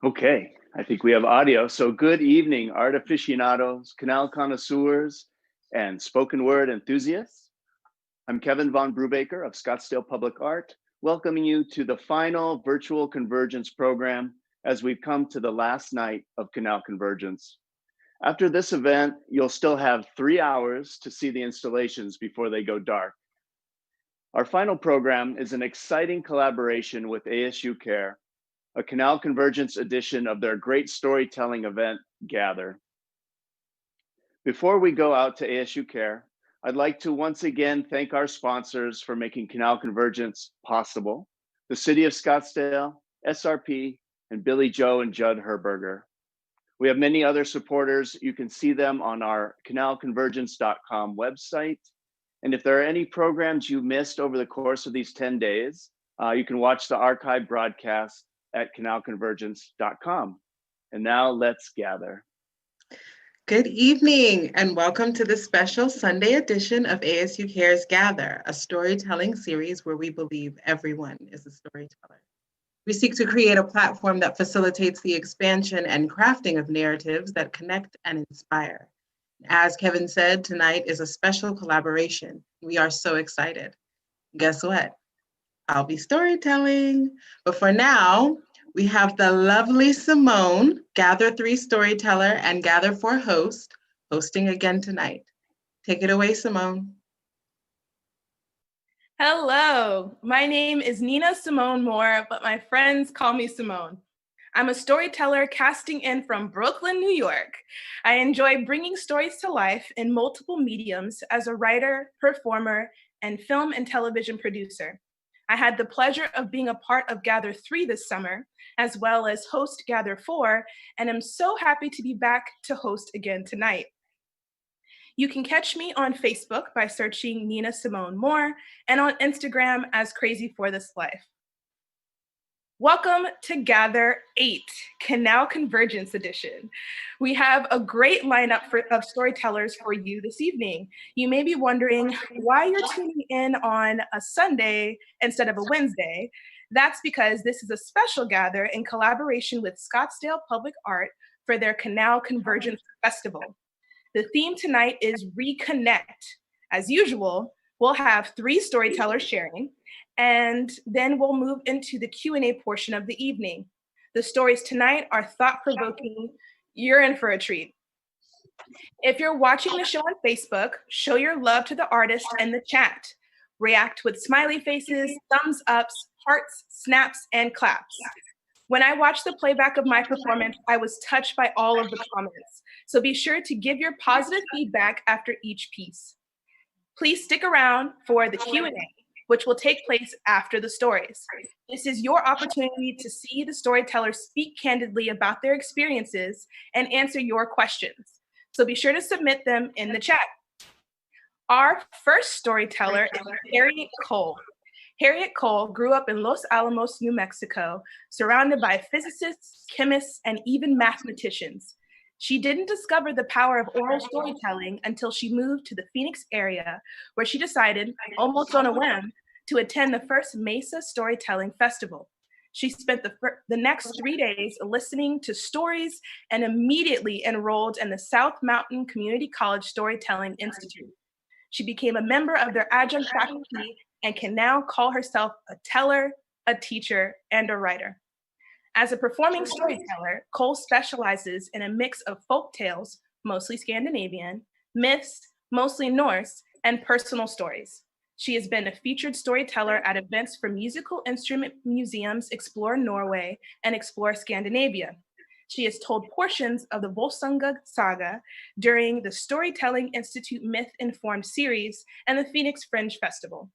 Okay, I think we have audio. So good evening, art aficionados, canal connoisseurs, and spoken word enthusiasts. I'm Kevin Von Brubaker of Scottsdale Public Art, welcoming you to the final virtual convergence program as we've come to the last night of Canal Convergence. After this event, you'll still have 3 hours to see the installations before they go dark. Our final program is an exciting collaboration with ASU Kerr, a Canal Convergence edition of their great storytelling event, Gather. Before we go out to ASU Kerr, I'd like to once again thank our sponsors for making Canal Convergence possible, the City of Scottsdale, SRP, and Billy Joe and Judd Herberger. We have many other supporters. You can see them on our canalconvergence.com website. And if there are any programs you missed over the course of these 10 days, you can watch the archive broadcast at canalconvergence.com. And now let's gather. Good evening and welcome to the special Sunday edition of ASU Kerr's Gather, a storytelling series where we believe everyone is a storyteller. We seek to create a platform that facilitates the expansion and crafting of narratives that connect and inspire. As Kevin said, tonight is a special collaboration. We are so excited. Guess what? I'll be storytelling. But for now, we have the lovely Simone, Gather 3 storyteller and Gather 4 host, hosting again tonight. Take it away, Simone. Hello, my name is Nina Simone Moore, but my friends call me Simone. I'm a storyteller casting in from Brooklyn, New York. I enjoy bringing stories to life in multiple mediums as a writer, performer, and film and television producer. I had the pleasure of being a part of Gather 3 this summer, as well as host Gather 4, and I'm so happy to be back to host again tonight. You can catch me on Facebook by searching Nina Simone Moore and on Instagram as Crazy for This Life. Welcome to Gather 8, Canal Convergence Edition. We have a great lineup of storytellers for you this evening. You may be wondering why you're tuning in on a Sunday instead of a Wednesday. That's because this is a special gather in collaboration with Scottsdale Public Art for their Canal Convergence Festival. The theme tonight is Reconnect. As usual, we'll have 3 storytellers sharing, and then we'll move into the Q&A portion of the evening. The stories tonight are thought-provoking. You're in for a treat. If you're watching the show on Facebook, show your love to the artist in the chat. React with smiley faces, thumbs ups, hearts, snaps, and claps. When I watched the playback of my performance, I was touched by all of the comments. So be sure to give your positive feedback after each piece. Please stick around for the Q&A, which will take place after the stories. This is your opportunity to see the storytellers speak candidly about their experiences and answer your questions. So be sure to submit them in the chat. Our first storyteller is Harriet Cole. Harriet Cole grew up in Los Alamos, New Mexico, surrounded by physicists, chemists, and even mathematicians. She didn't discover the power of oral storytelling until she moved to the Phoenix area, where she decided, almost on a whim, to attend the first Mesa Storytelling Festival. She spent the next 3 days listening to stories and immediately enrolled in the South Mountain Community College Storytelling Institute. She became a member of their adjunct faculty and can now call herself a teller, a teacher, and a writer. As a performing storyteller, Cole specializes in a mix of folk tales, mostly Scandinavian, myths, mostly Norse, and personal stories. She has been a featured storyteller at events for musical instrument museums Explore Norway and Explore Scandinavia. She has told portions of the Volsunga saga during the Storytelling Institute Myth-Informed series and the Phoenix Fringe Festival.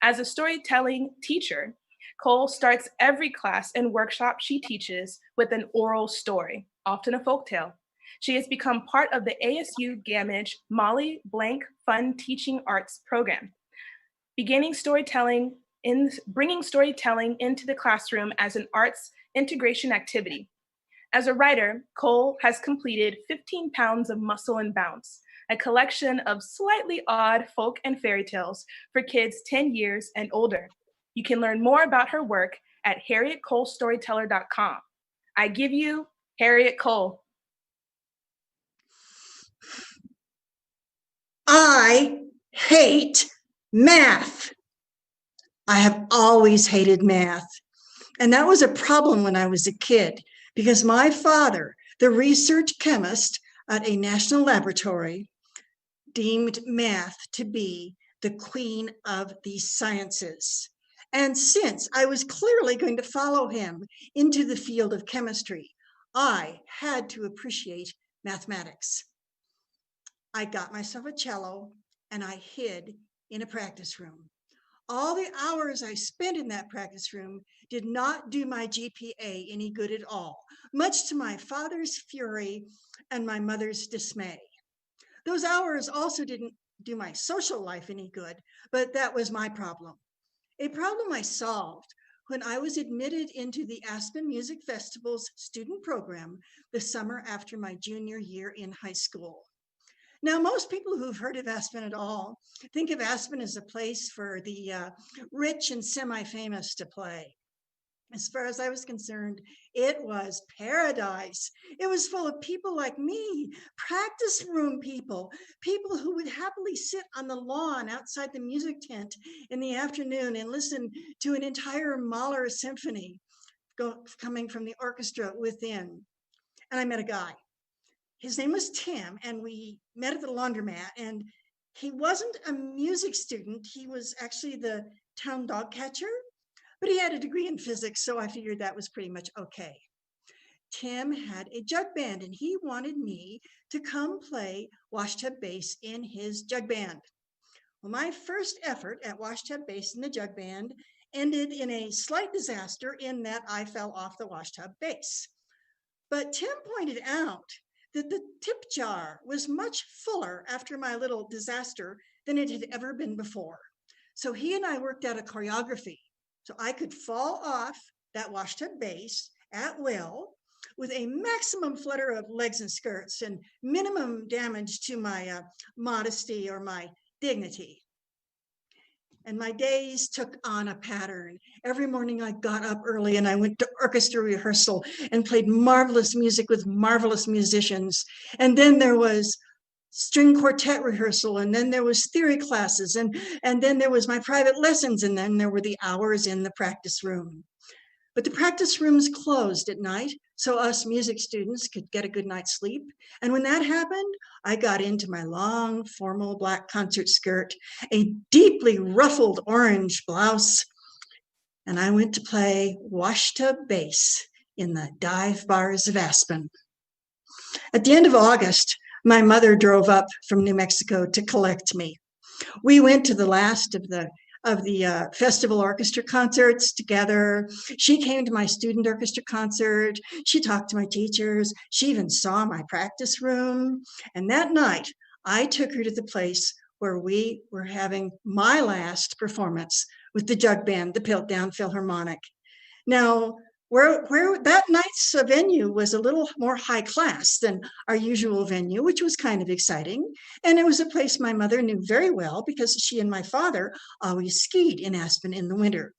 As a storytelling teacher, Cole starts every class and workshop she teaches with an oral story, often a folktale. She has become part of the ASU Gamage Molly Blank Fun Teaching Arts program, bringing storytelling into the classroom as an arts integration activity. As a writer, Cole has completed 15 Pounds of Muscle and Bounce, a collection of slightly odd folk and fairy tales for kids 10 years and older. You can learn more about her work at harrietcolestoryteller.com. I give you Harriet Cole. I hate math. I have always hated math. And that was a problem when I was a kid, because my father, the research chemist at a national laboratory, deemed math to be the queen of the sciences. And since I was clearly going to follow him into the field of chemistry, I had to appreciate mathematics. I got myself a cello and I hid in a practice room. All the hours I spent in that practice room did not do my GPA any good at all, much to my father's fury and my mother's dismay. Those hours also didn't do my social life any good, but that was my problem. A problem I solved when I was admitted into the Aspen Music Festival's student program the summer after my junior year in high school. Now, most people who've heard of Aspen at all think of Aspen as a place for the rich and semi-famous to play. As far as I was concerned, it was paradise. It was full of people like me, practice room people, people who would happily sit on the lawn outside the music tent in the afternoon and listen to an entire Mahler symphony coming from the orchestra within. And I met a guy. His name was Tim, and we met at the laundromat, and he wasn't a music student. He was actually the town dog catcher, but he had a degree in physics, so I figured that was pretty much okay. Tim had a jug band, and he wanted me to come play washtub bass in his jug band. Well, my first effort at washtub bass in the jug band ended in a slight disaster in that I fell off the washtub bass. But Tim pointed out that the tip jar was much fuller after my little disaster than it had ever been before. So he and I worked out a choreography so I could fall off that washtub bass at will with a maximum flutter of legs and skirts and minimum damage to my modesty or my dignity. And my days took on a pattern. Every morning I got up early and I went to orchestra rehearsal and played marvelous music with marvelous musicians. And then there was string quartet rehearsal, and then there was theory classes, and then there was my private lessons, and then there were the hours in the practice room. But the practice rooms closed at night, so us music students could get a good night's sleep. And when that happened, I got into my long, formal black concert skirt, a deeply ruffled orange blouse, and I went to play washtub bass in the dive bars of Aspen. At the end of August, my mother drove up from New Mexico to collect me. We went to the last of the festival orchestra concerts together. She came to my student orchestra concert. She talked to my teachers. She even saw my practice room. And that night, I took her to the place where we were having my last performance with the jug band, the Piltdown Philharmonic. Now, where that night's venue was a little more high class than our usual venue, which was kind of exciting. And it was a place my mother knew very well because she and my father always skied in Aspen in the winter.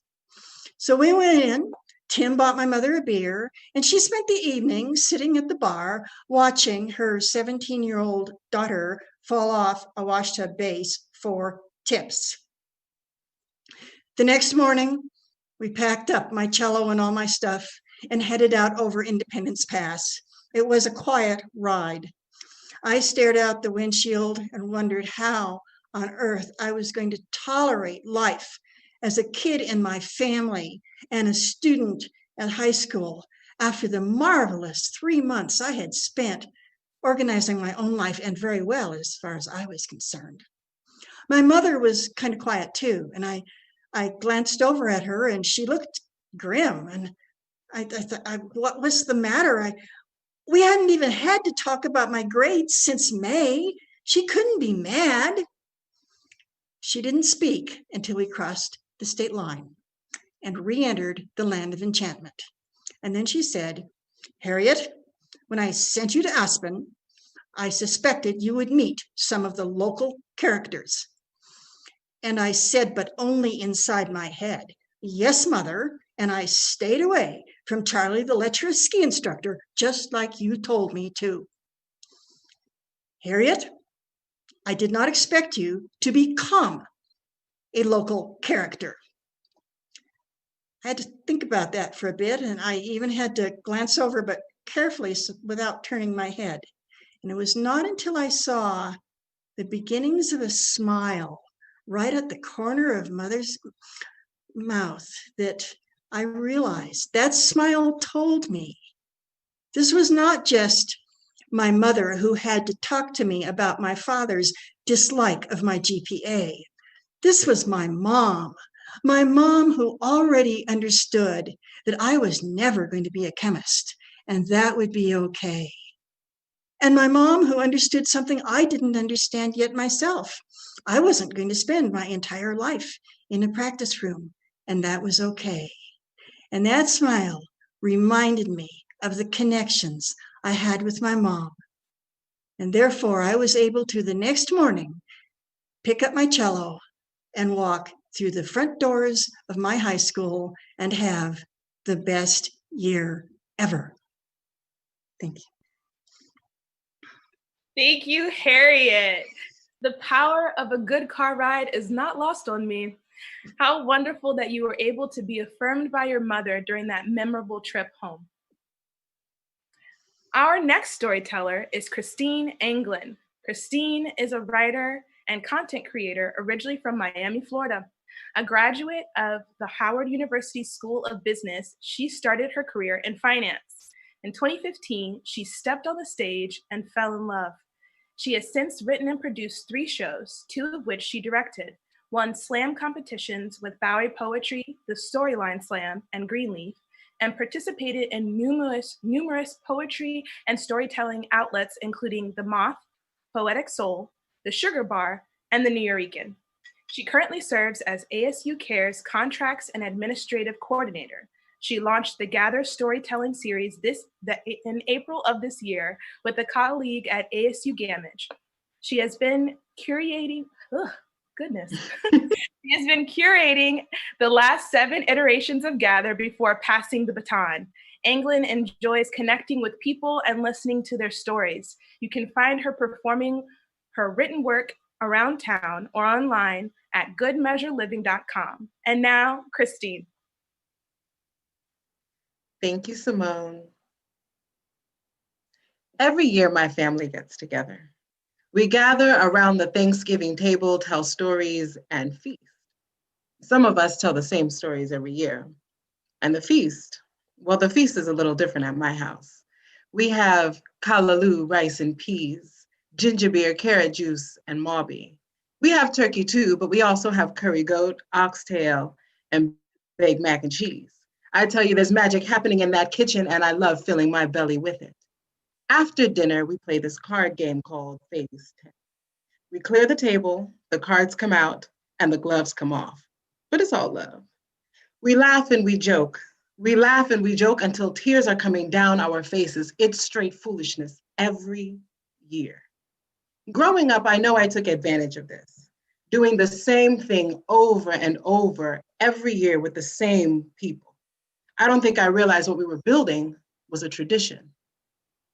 So we went in, Tim bought my mother a beer, and she spent the evening sitting at the bar watching her 17-year-old daughter fall off a washtub bass for tips. The next morning, we packed up my cello and all my stuff and headed out over Independence Pass. It was a quiet ride. I stared out the windshield and wondered how on earth I was going to tolerate life as a kid in my family and a student at high school after the marvelous 3 months I had spent organizing my own life, and very well as far as I was concerned. My mother was kind of quiet too, and I glanced over at her and she looked grim, and I thought, what was the matter? We hadn't even had to talk about my grades since May. She couldn't be mad. She didn't speak until we crossed the state line and re-entered the land of enchantment. And then she said, "Harriet, when I sent you to Aspen, I suspected you would meet some of the local characters." And I said, but only inside my head, "Yes, Mother," and I stayed away from Charlie, the lecherous ski instructor, just like you told me to. Harriet, I did not expect you to become a local character. I had to think about that for a bit, and I even had to glance over, but carefully without turning my head. And it was not until I saw the beginnings of a smile right at the corner of Mother's mouth that I realized that smile told me this was not just my mother who had to talk to me about my father's dislike of my GPA. This was my mom who already understood that I was never going to be a chemist, and that would be okay. And my mom who understood something I didn't understand yet myself. I wasn't going to spend my entire life in a practice room, and that was okay. And that smile reminded me of the connections I had with my mom. And therefore, I was able to, the next morning, pick up my cello and walk through the front doors of my high school and have the best year ever. Thank you. Thank you, Harriet. The power of a good car ride is not lost on me. How wonderful that you were able to be affirmed by your mother during that memorable trip home. Our next storyteller is Christine Anglin. Christine is a writer and content creator originally from Miami, Florida. A graduate of the Howard University School of Business, she started her career in finance. In 2015, she stepped on the stage and fell in love. She has since written and produced 3 shows, 2 of which she directed, won slam competitions with Bowery Poetry, the Storyline Slam, and Greenleaf, and participated in numerous poetry and storytelling outlets, including The Moth, Poetic Soul, The Sugar Bar, and The Nuyorican. She currently serves as ASU Kerr's Contracts and Administrative Coordinator. She launched the Gather Storytelling Series in April of this year with a colleague at ASU Gamage. She has been curating, She has been curating the last 7 iterations of Gather before passing the baton. Anglin enjoys connecting with people and listening to their stories. You can find her performing her written work around town or online at goodmeasureliving.com. And now, Christine. Thank you, Simone. Every year, my family gets together. We gather around the Thanksgiving table, tell stories, and feast. Some of us tell the same stories every year. And the feast is a little different at my house. We have callaloo, rice and peas, ginger beer, carrot juice, and mauby. We have turkey too, but we also have curry goat, oxtail, and baked mac and cheese. I tell you, there's magic happening in that kitchen, and I love filling my belly with it. After dinner, we play this card game called Phase 10. We clear the table, the cards come out, and the gloves come off. But it's all love. We laugh and we joke. We laugh and we joke until tears are coming down our faces. It's straight foolishness every year. Growing up, I know I took advantage of this, doing the same thing over and over every year with the same people. I don't think I realized what we were building was a tradition.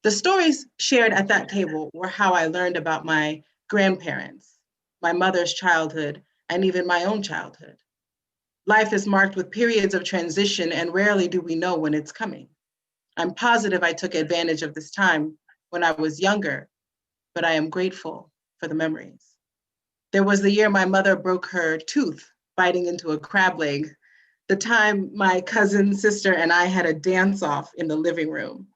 The stories shared at that table were how I learned about my grandparents, my mother's childhood, and even my own childhood. Life is marked with periods of transition, and rarely do we know when it's coming. I'm positive I took advantage of this time when I was younger, but I am grateful for the memories. There was the year my mother broke her tooth biting into a crab leg, the time my cousin, sister, and I had a dance-off in the living room,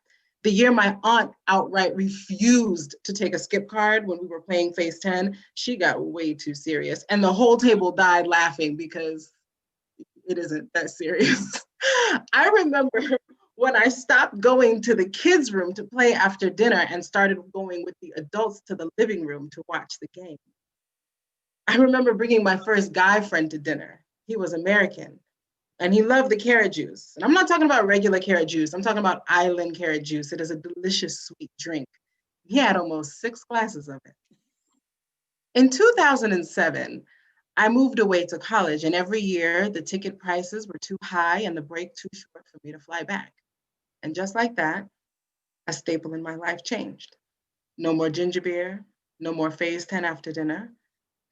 the year my aunt outright refused to take a skip card when we were playing Phase 10. She got way too serious, and the whole table died laughing because it isn't that serious. I remember when I stopped going to the kids' room to play after dinner and started going with the adults to the living room to watch the game. I remember bringing my first guy friend to dinner. He was American, and he loved the carrot juice. And I'm not talking about regular carrot juice. I'm talking about island carrot juice. It is a delicious sweet drink. He had almost 6 glasses of it. In 2007, I moved away to college, and every year the ticket prices were too high and the break too short for me to fly back. And just like that, a staple in my life changed. No more ginger beer, no more phase 10 after dinner,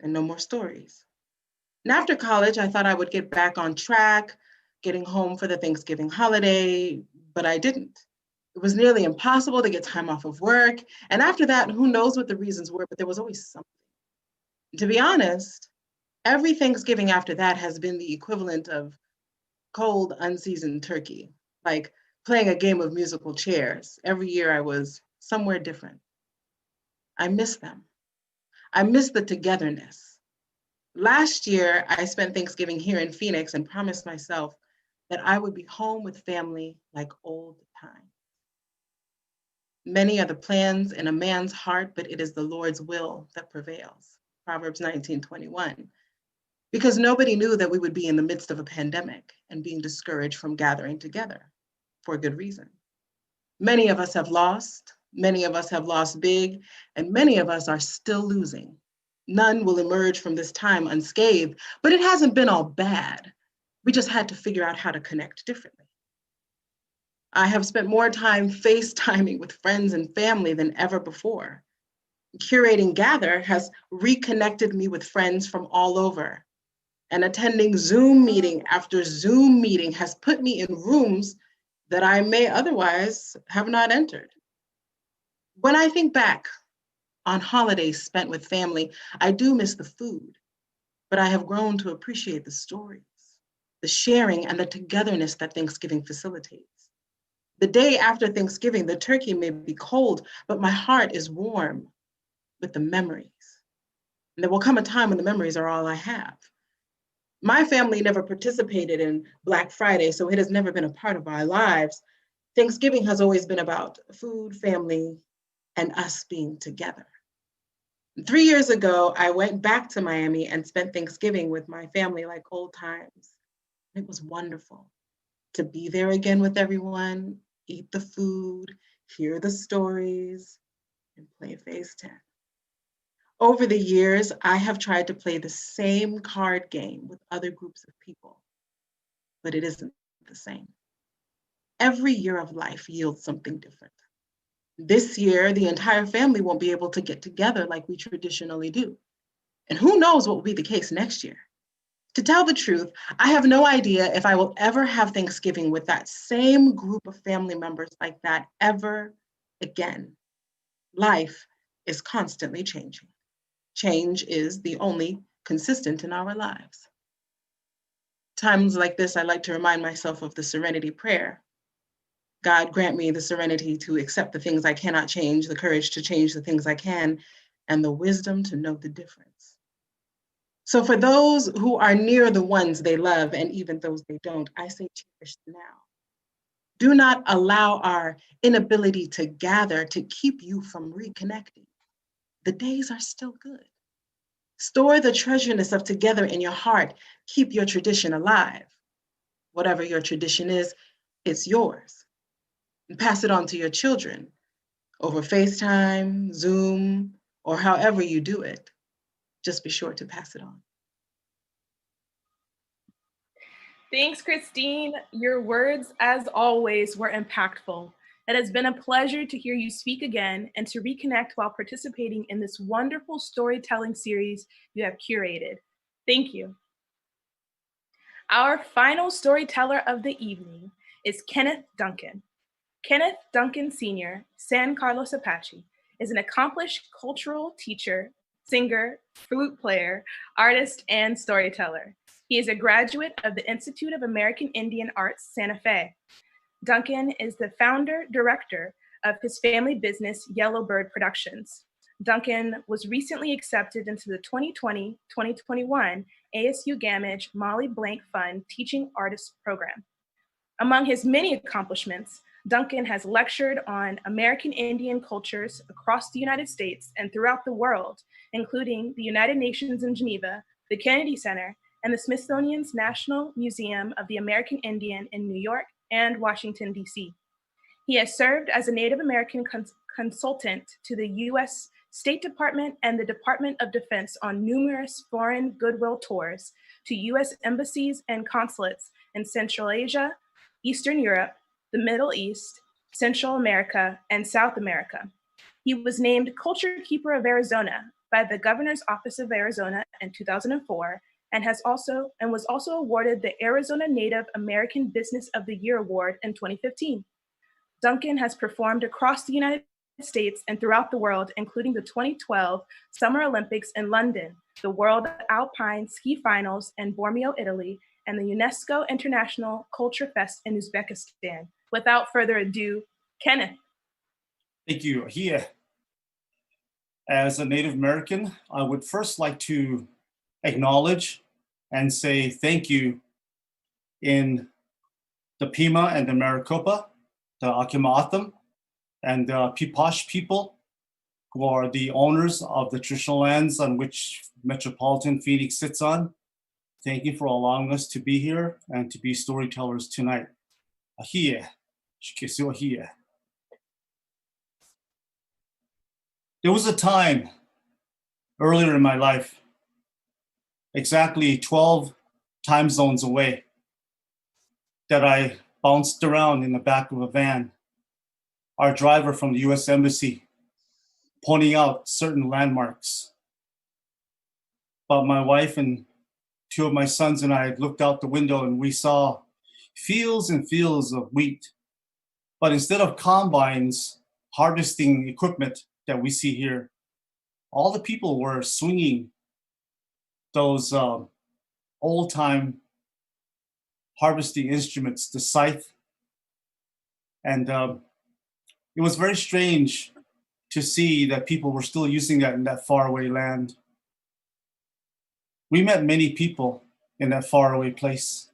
and no more stories. And after college, I thought I would get back on track, getting home for the Thanksgiving holiday, but I didn't. It was nearly impossible to get time off of work. And after that, who knows what the reasons were, but there was always something. To be honest, every Thanksgiving after that has been the equivalent of cold, unseasoned turkey, like playing a game of musical chairs. Every year I was somewhere different. I miss them. I miss the togetherness. Last year, I spent Thanksgiving here in Phoenix and promised myself that I would be home with family like old times. Many are the plans in a man's heart, but it is the Lord's will that prevails. Proverbs 19:21. Because nobody knew that we would be in the midst of a pandemic and being discouraged from gathering together for a good reason. Many of us have lost big, and many of us are still losing. None will emerge from this time unscathed, but it hasn't been all bad. We just had to figure out how to connect differently. I have spent more time FaceTiming with friends and family than ever before. Curating Gather has reconnected me with friends from all over. And attending Zoom meeting after Zoom meeting has put me in rooms that I may otherwise have not entered. When I think back on holidays spent with family, I do miss the food, but I have grown to appreciate the stories, the sharing, and the togetherness that Thanksgiving facilitates. The day after Thanksgiving, the turkey may be cold, but my heart is warm with the memories. And there will come a time when the memories are all I have. My family never participated in Black Friday, so it has never been a part of our lives. Thanksgiving has always been about food, family, and us being together. 3 years ago, I went back to Miami and spent Thanksgiving with my family like old times. It was wonderful to be there again with everyone, eat the food, hear the stories, and play phase 10. Over the years, I have tried to play the same card game with other groups of people, but it isn't the same. Every year of life yields something different. This year, the entire family won't be able to get together like we traditionally do. And who knows what will be the case next year. To tell the truth, I have no idea if I will ever have Thanksgiving with that same group of family members like that ever again. Life is constantly changing. Change is the only consistent in our lives. Times like this, I like to remind myself of the serenity prayer. God grant me the serenity to accept the things I cannot change, the courage to change the things I can, and the wisdom to know the difference. So for those who are near the ones they love, and even those they don't, I say cherish now. Do not allow our inability to gather to keep you from reconnecting. The days are still good. Store the treasureness of together in your heart. Keep your tradition alive. Whatever your tradition is, it's yours. And pass it on to your children over FaceTime, Zoom, or however you do it. Just be sure to pass it on. Thanks, Christine. Your words, as always, were impactful. It has been a pleasure to hear you speak again and to reconnect while participating in this wonderful storytelling series you have curated. Thank you. Our final storyteller of the evening is Kenneth Duncan. Kenneth Duncan Sr., San Carlos Apache, is an accomplished cultural teacher, singer, flute player, artist, and storyteller. He is a graduate of the Institute of American Indian Arts, Santa Fe. Duncan is the founder-director of his family business, Yellowbird Productions. Duncan was recently accepted into the 2020-2021 ASU Gamage Molly Blank Fund Teaching Artist Program. Among his many accomplishments, Duncan has lectured on American Indian cultures across the United States and throughout the world, including the United Nations in Geneva, the Kennedy Center, and the Smithsonian's National Museum of the American Indian in New York and Washington, D.C. He has served as a Native American consultant to the U.S. State Department and the Department of Defense on numerous foreign goodwill tours to U.S. embassies and consulates in Central Asia, Eastern Europe, the Middle East, Central America, and South America. He was named Culture Keeper of Arizona by the Governor's Office of Arizona in 2004 and was also awarded the Arizona Native American Business of the Year Award in 2015. Duncan has performed across the United States and throughout the world, including the 2012 Summer Olympics in London, the World Alpine Ski Finals in Bormio, Italy, and the UNESCO International Culture Fest in Uzbekistan. Without further ado, Kenneth. Thank you. Here, as a Native American, I would first like to acknowledge and say thank you in the Pima and the Maricopa, the Akimaatam, and the Pipash people, who are the owners of the traditional lands on which Metropolitan Phoenix sits on. Thank you for allowing us to be here and to be storytellers tonight. Ahia, shikesio ahia. There was a time earlier in my life, exactly 12 time zones away, that I bounced around in the back of a van, our driver from the US Embassy pointing out certain landmarks. But my wife and two of my sons and I looked out the window and we saw fields and fields of wheat. But instead of combines, harvesting equipment that we see here, all the people were swinging those old-time harvesting instruments, the scythe. And it was very strange to see that people were still using that in that faraway land. We met many people in that faraway place.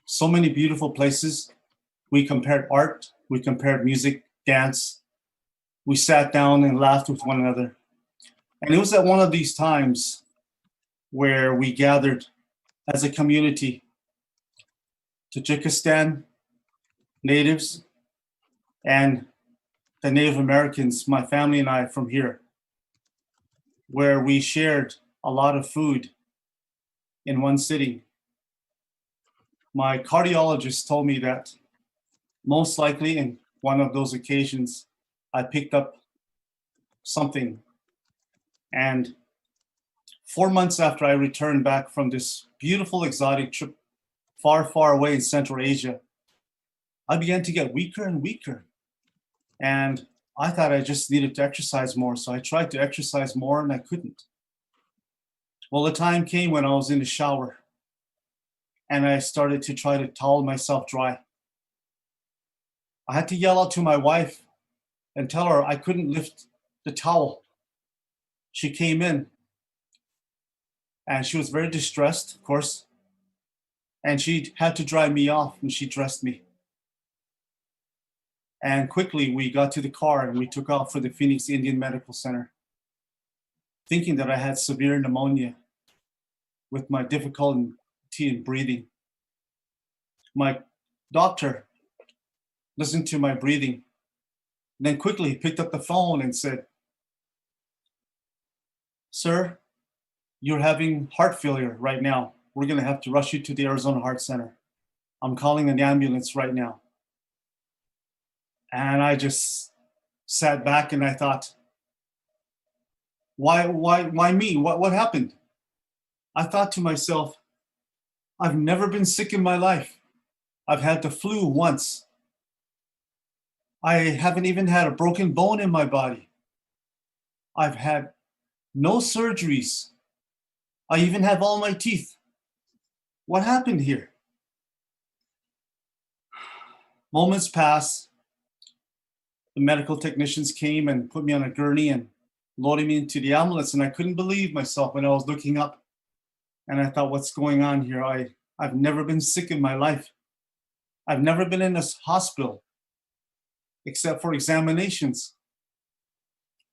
So many beautiful places. We compared art, we compared music, dance. We sat down and laughed with one another. And it was at one of these times where we gathered as a community, Tajikistan natives and the Native Americans, my family and I from here, where we shared a lot of food in one sitting. My cardiologist told me that most likely in one of those occasions, I picked up something. And 4 months after I returned back from this beautiful exotic trip far, far away in Central Asia, I began to get weaker and weaker. And I thought I just needed to exercise more. So I tried to exercise more and I couldn't. Well, the time came when I was in the shower and I started to try to towel myself dry. I had to yell out to my wife and tell her I couldn't lift the towel. She came in and she was very distressed, of course, and she had to dry me off and she dressed me. And quickly we got to the car and we took off for the Phoenix Indian Medical Center, thinking that I had severe pneumonia with my difficulty in breathing. My doctor listened to my breathing, then quickly picked up the phone and said, "Sir, you're having heart failure right now. We're gonna have to rush you to the Arizona Heart Center. I'm calling an ambulance right now." And I just sat back and I thought, why me? What happened? I thought to myself, I've never been sick in my life. I've had the flu once. I haven't even had a broken bone in my body. I've had no surgeries. I even have all my teeth. What happened here? Moments passed. The medical technicians came and put me on a gurney and loaded me into the ambulance, and I couldn't believe myself when I was looking up. And I thought, what's going on here? I've never been sick in my life. I've never been in a hospital except for examinations.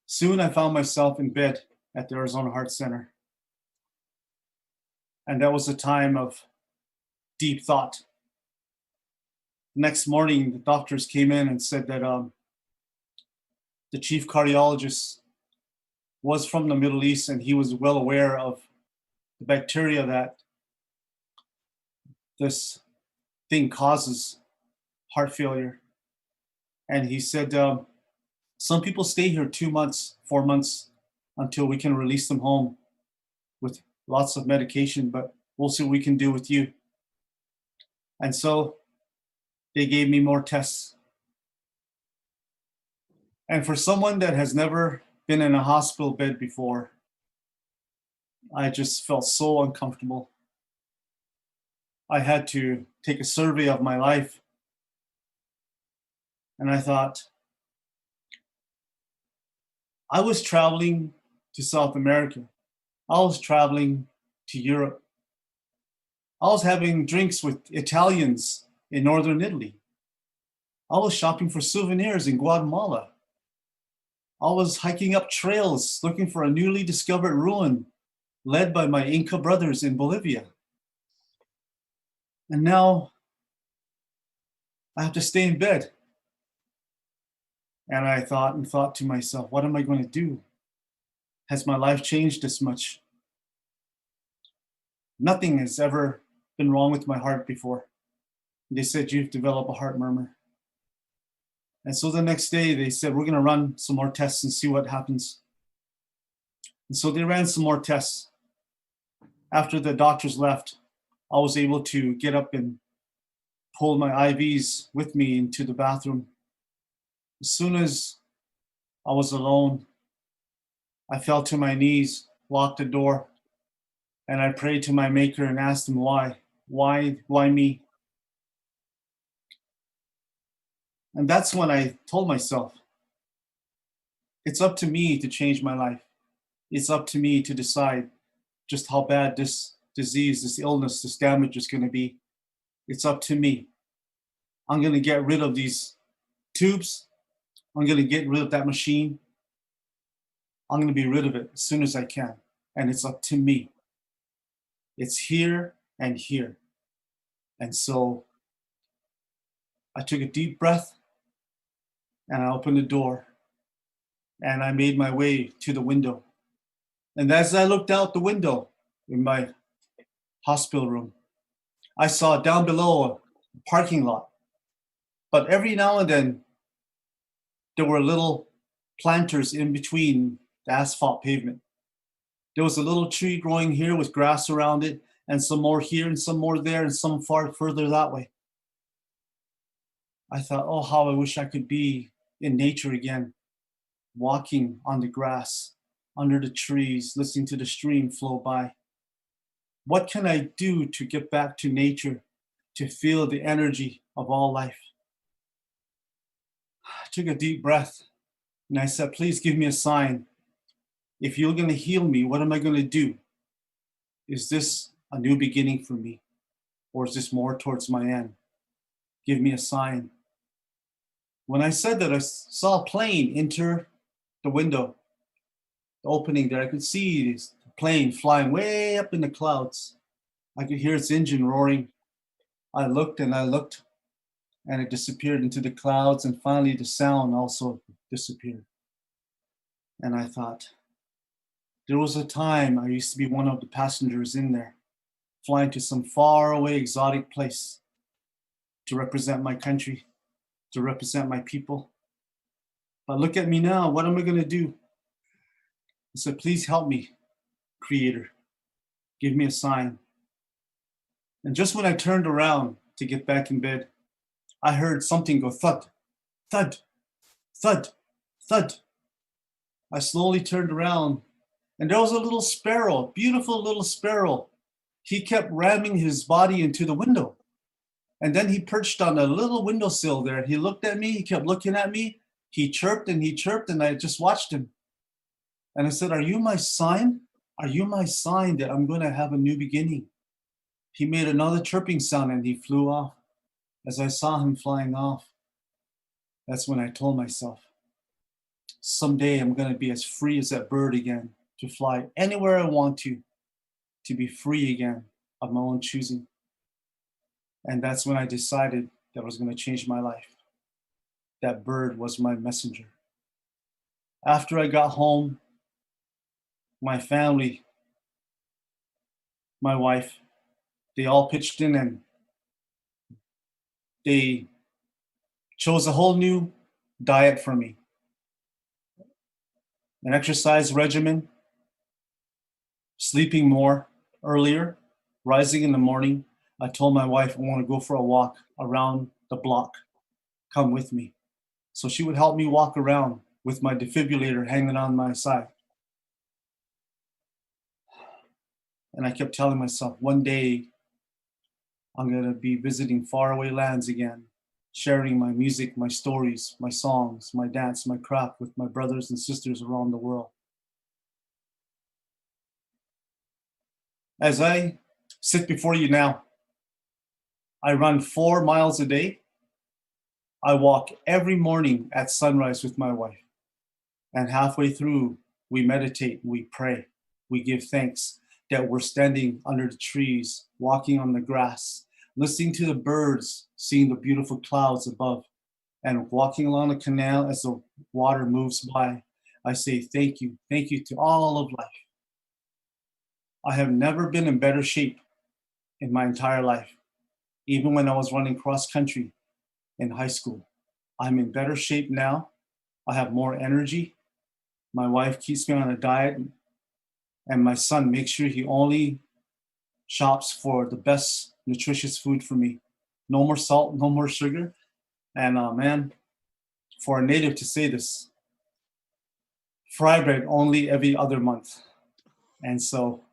Soon I found myself in bed at the Arizona Heart Center. And that was a time of deep thought. Next morning, the doctors came in and said that the chief cardiologist was from the Middle East, and he was well aware of the bacteria that this thing causes heart failure. And he said, some people stay here 2 months, 4 months until we can release them home with lots of medication, but we'll see what we can do with you. And so they gave me more tests. And for someone that has never been in a hospital bed before, I just felt so uncomfortable. I had to take a survey of my life. And I thought, I was traveling to South America. I was traveling to Europe. I was having drinks with Italians in northern Italy. I was shopping for souvenirs in Guatemala. I was hiking up trails looking for a newly discovered ruin led by my Inca brothers in Bolivia. And now I have to stay in bed. And I thought to myself, what am I going to do? Has my life changed this much? Nothing has ever been wrong with my heart before. They said, you've developed a heart murmur. And so the next day they said, we're going to run some more tests and see what happens. And so they ran some more tests. After the doctors left, I was able to get up and pull my IVs with me into the bathroom. As soon as I was alone, I fell to my knees, locked the door, and I prayed to my maker and asked him why me? And that's when I told myself, it's up to me to change my life. It's up to me to decide just how bad this disease, this illness, this damage is going to be. It's up to me. I'm going to get rid of these tubes. I'm going to get rid of that machine. I'm going to be rid of it as soon as I can. And it's up to me. It's here and here. And so I took a deep breath and I opened the door and I made my way to the window. And as I looked out the window in my hospital room, I saw down below a parking lot. But every now and then, there were little planters in between the asphalt pavement. There was a little tree growing here with grass around it, and some more here and some more there and some far further that way. I thought, oh, how I wish I could be in nature again, walking on the grass, under the trees, listening to the stream flow by. What can I do to get back to nature, to feel the energy of all life? I took a deep breath and I said, please give me a sign. If you're going to heal me, what am I going to do? Is this a new beginning for me? Or is this more towards my end? Give me a sign. When I said that, I saw a plane enter the window, the opening there. I could see this plane flying way up in the clouds. I could hear its engine roaring. I looked and it disappeared into the clouds, and finally the sound also disappeared. And I thought, there was a time I used to be one of the passengers in there, flying to some faraway exotic place to represent my country, to represent my people. But look at me now, what am I going to do? I said, please help me, Creator. Give me a sign. And just when I turned around to get back in bed, I heard something go thud, thud, thud, thud. I slowly turned around, and there was a little sparrow, beautiful little sparrow. He kept ramming his body into the window. And then he perched on a little windowsill there. He looked at me, he kept looking at me. He chirped, and I just watched him. And I said, are you my sign? Are you my sign that I'm going to have a new beginning? He made another chirping sound and he flew off. As I saw him flying off, that's when I told myself, someday I'm going to be as free as that bird again, to fly anywhere I want to be free again of my own choosing. And that's when I decided that I was going to change my life. That bird was my messenger. After I got home, my family, my wife, they all pitched in and they chose a whole new diet for me. An exercise regimen, sleeping more earlier, rising in the morning. I told my wife I want to go for a walk around the block. Come with me. So she would help me walk around with my defibrillator hanging on my side. And I kept telling myself, one day I'm going to be visiting faraway lands again, sharing my music, my stories, my songs, my dance, my craft with my brothers and sisters around the world. As I sit before you now, I run 4 miles a day. I walk every morning at sunrise with my wife. And halfway through, we meditate, we pray, we give thanks that we're standing under the trees, walking on the grass, listening to the birds, seeing the beautiful clouds above, and walking along the canal as the water moves by. I say thank you to all of life. I have never been in better shape in my entire life, even when I was running cross country in high school. I'm in better shape now. I have more energy. My wife keeps me on a diet, and my son makes sure he only shops for the best nutritious food for me. No more salt, no more sugar. And man, for a native to say this, fry bread only every other month. And so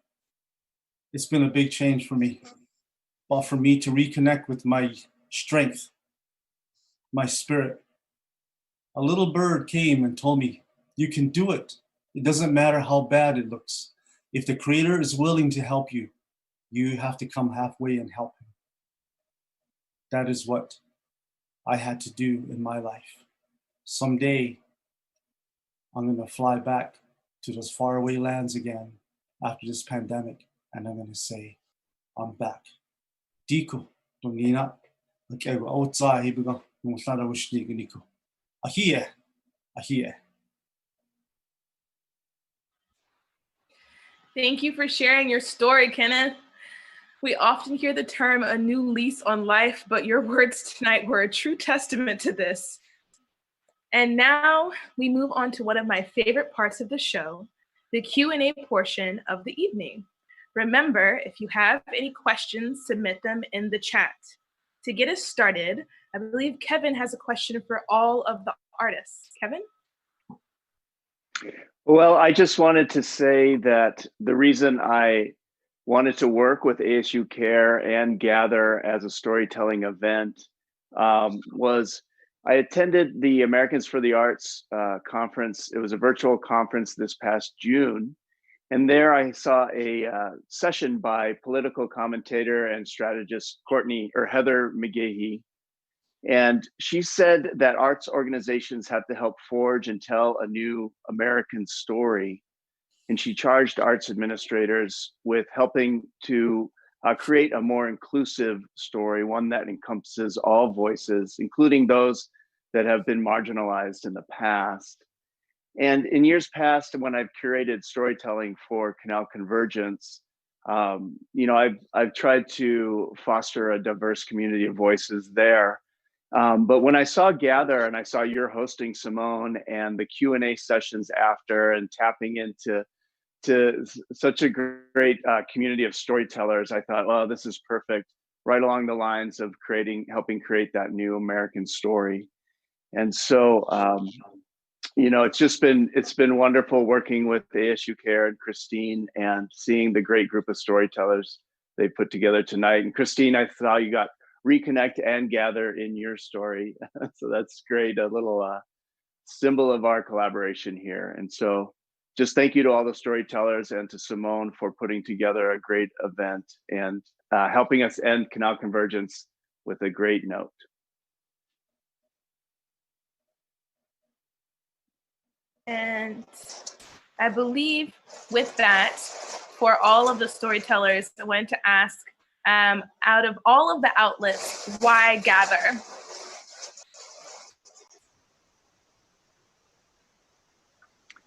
it's been a big change for me. But for me to reconnect with my strength, my spirit, a little bird came and told me, you can do it. It doesn't matter how bad it looks. If the Creator is willing to help you, you have to come halfway and help him. That is what I had to do in my life. Someday, I'm going to fly back to those faraway lands again after this pandemic, and I'm going to say, I'm back. Diko, Nina, outside, Ahia. Thank you for sharing your story, Kenneth. We often hear the term a new lease on life, but your words tonight were a true testament to this. And now we move on to one of my favorite parts of the show, the Q&A portion of the evening. Remember, if you have any questions, submit them in the chat. To get us started, I believe Kevin has a question for all of the artists. Kevin? Well, I just wanted to say that the reason I wanted to work with ASU Kerr and Gather as a storytelling event was I attended the Americans for the Arts conference. It was a virtual conference this past June. And there I saw a session by political commentator and strategist Heather McGahey. And she said that arts organizations have to help forge and tell a new American story. And she charged arts administrators with helping to create a more inclusive story, one that encompasses all voices, including those that have been marginalized in the past. And in years past, when I've curated storytelling for Canal Convergence, I've tried to foster a diverse community of voices there. But when I saw Gather and I saw you're hosting, Simone, and the Q&A sessions after and tapping into such a great community of storytellers, I thought, oh, this is perfect, right along the lines of helping create that new American story. And so, it's been wonderful working with ASU Kerr and Christine and seeing the great group of storytellers they put together tonight. And Christine, I saw you got Reconnect and Gather in your story. So that's great, a little symbol of our collaboration here. And so just thank you to all the storytellers and to Simone for putting together a great event and helping us end Canal Convergence with a great note. And I believe with that, for all of the storytellers, I wanted to ask, out of all of the outlets, why Gather?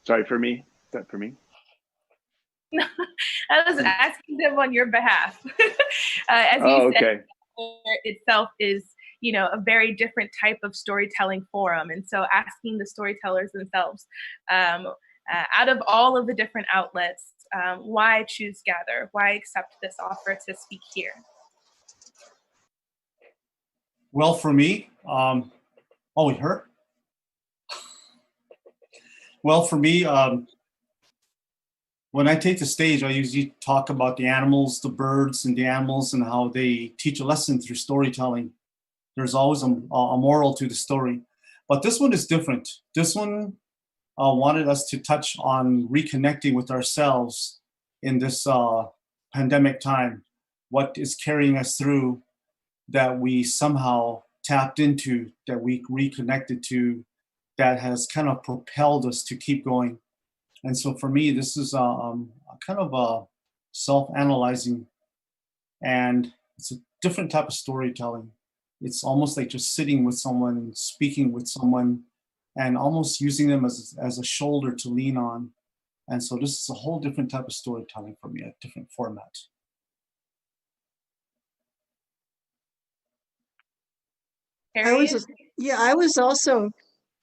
Sorry, for me? Is that for me? I was asking them on your behalf. As you said, itself is, you know, a very different type of storytelling forum. And so asking the storytellers themselves, out of all of the different outlets, why choose Gather? Why accept this offer to speak here? Well, for me, oh, it hurt? Well, for me, when I take the stage, I usually talk about the animals, the birds and the animals, and how they teach a lesson through storytelling. There's always a moral to the story. But this one is different. This one wanted us to touch on reconnecting with ourselves in this pandemic time. What is carrying us through that we somehow tapped into, that we reconnected to, that has kind of propelled us to keep going. And so for me, this is kind of a self-analyzing, and it's a different type of storytelling. It's almost like just sitting with someone, speaking with someone, and almost using them as a shoulder to lean on. And so this is a whole different type of storytelling for me, a different format. I was also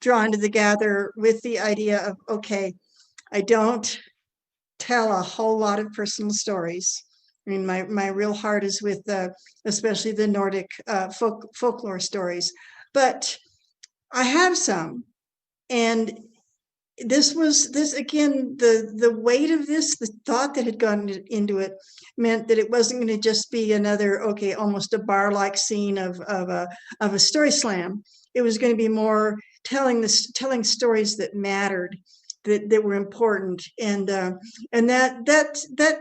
drawn to the Gather with the idea of, okay, I don't tell a whole lot of personal stories. I mean, my real heart is with especially the Nordic folklore stories, but I have some. And this again, the weight of this, the thought that had gone into it meant that it wasn't going to just be another, okay, almost a bar-like scene of a story slam. It was going to be more telling stories that mattered, that were important, and that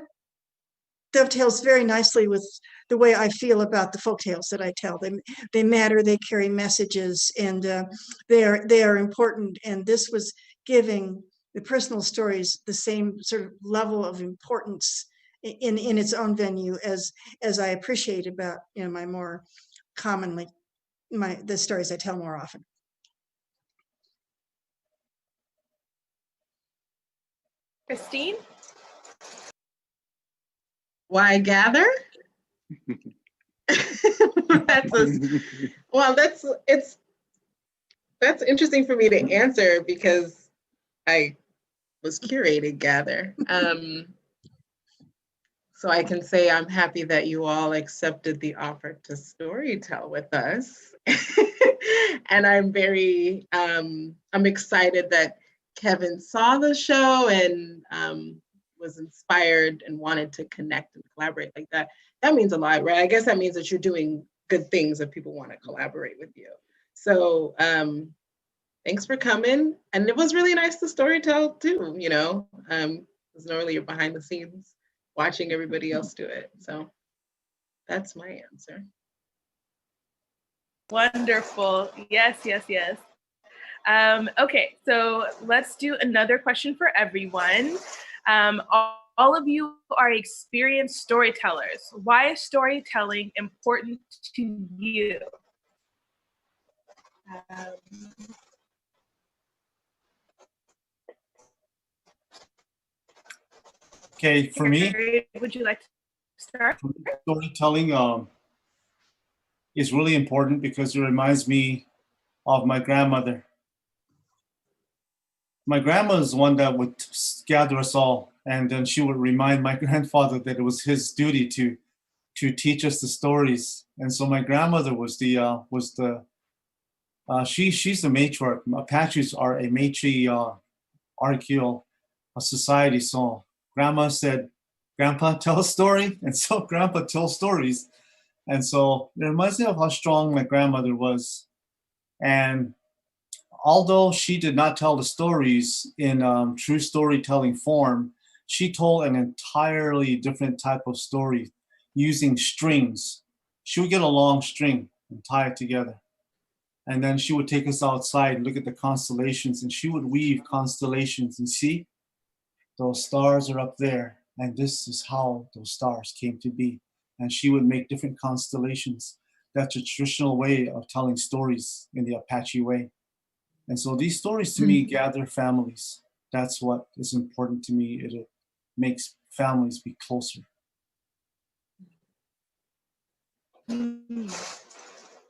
dovetails very nicely with the way I feel about the folk tales that I tell. They matter, they carry messages, and they are important. And this was giving the personal stories the same sort of level of importance in its own venue as I appreciate about, you know, my more commonly the stories I tell more often. Christine? Why Gather? That's interesting for me to answer because I was curated Gather. So I can say I'm happy that you all accepted the offer to storytell with us. And I'm very, I'm excited that Kevin saw the show and was inspired and wanted to connect and collaborate like that. That means a lot, right? I guess that means that you're doing good things if people want to collaborate with you. So thanks for coming. And it was really nice to storytell too, you know, because normally you're behind the scenes watching everybody else do it. So that's my answer. Wonderful. Yes, yes, yes. Okay, so let's do another question for everyone. All of you are experienced storytellers. Why is storytelling important to you? Okay, for me, would you like to start? Storytelling is really important because it reminds me of my grandmother. My grandma is one that would gather us all, and then she would remind my grandfather that it was his duty to teach us the stories. And so my grandmother was she's the matriarch. Apaches are a matriarchal society. So grandma said, "Grandpa, tell a story," and so Grandpa tells stories. And so it reminds me of how strong my grandmother was. And although she did not tell the stories in true storytelling form, she told an entirely different type of story using strings. She would get a long string and tie it together. And then she would take us outside and look at the constellations, and she would weave constellations and see, those stars are up there, and this is how those stars came to be. And she would make different constellations. That's a traditional way of telling stories in the Apache way. And so these stories to me gather families. That's what is important to me. It makes families be closer.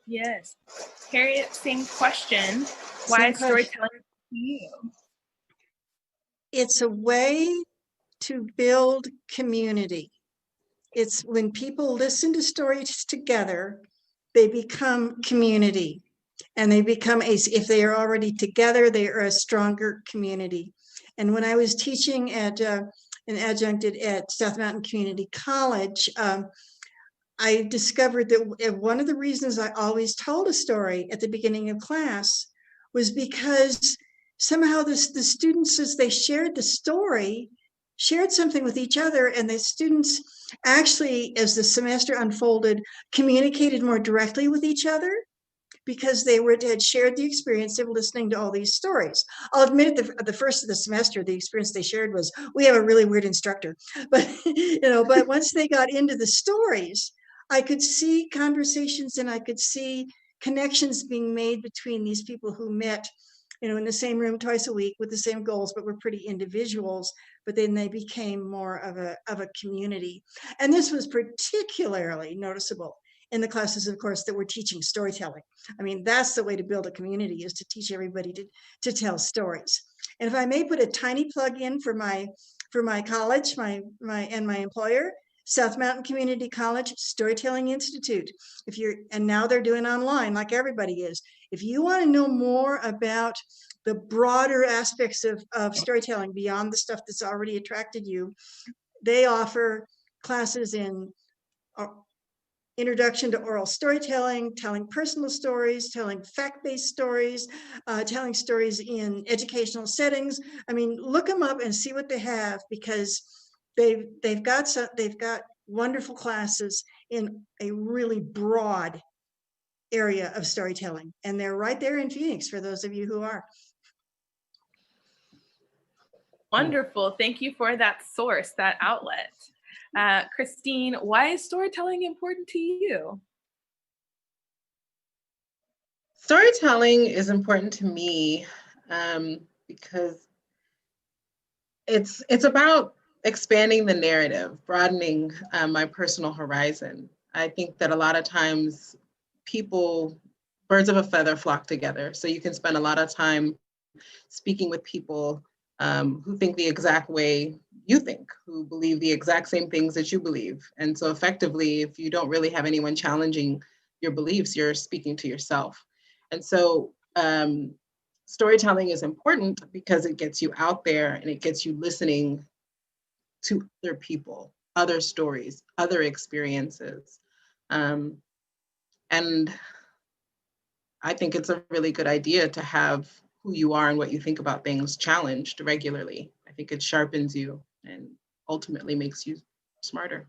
Yes. Harriet, same question. Why Same is storytelling to you? It's a way to build community. It's when people listen to stories together, they become community. And they become, if they are already together, they are a stronger community. And when I was teaching at an adjunct at South Mountain Community College, I discovered that one of the reasons I always told a story at the beginning of class was because somehow the students, as they shared the story, shared something with each other, and the students actually, as the semester unfolded, communicated more directly with each other because they had shared the experience of listening to all these stories. I'll admit at the first of the semester, the experience they shared was, we have a really weird instructor. But, but once they got into the stories, I could see conversations and I could see connections being made between these people who met, in the same room twice a week with the same goals, but were pretty individuals. But then they became more of a community. And this was particularly noticeable in the classes, of course, that we're teaching storytelling. I mean, that's the way to build a community, is to teach everybody to tell stories. And if I may put a tiny plug in for my college, my employer, South Mountain Community College Storytelling Institute. And now they're doing online like everybody is. If you want to know more about the broader aspects of storytelling beyond the stuff that's already attracted you, they offer classes in introduction to oral storytelling, telling personal stories, telling fact-based stories, telling stories in educational settings. I mean, look them up and see what they have, because they've got wonderful classes in a really broad area of storytelling, and they're right there in Phoenix for those of you who are. Wonderful. Thank you for that source, that outlet. Christine, why is storytelling important to you? Storytelling is important to me because it's about expanding the narrative, broadening my personal horizon. I think that a lot of times birds of a feather flock together. So you can spend a lot of time speaking with people who think the exact way you think, who believe the exact same things that you believe. And so effectively, if you don't really have anyone challenging your beliefs, you're speaking to yourself. And so storytelling is important because it gets you out there and it gets you listening to other people, other stories, other experiences. And I think it's a really good idea to have who you are and what you think about things challenged regularly. I think it sharpens you and ultimately makes you smarter.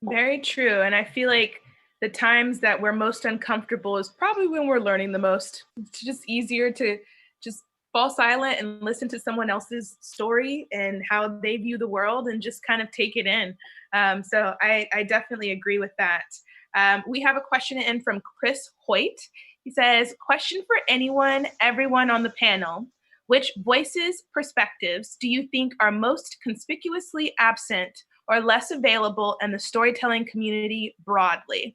Very true. And I feel like the times that we're most uncomfortable is probably when we're learning the most. It's just easier to just fall silent and listen to someone else's story and how they view the world and just kind of take it in. So I definitely agree with that. We have a question in from Chris Hoyt. He says, question for everyone on the panel. Which voices, perspectives do you think are most conspicuously absent or less available in the storytelling community broadly?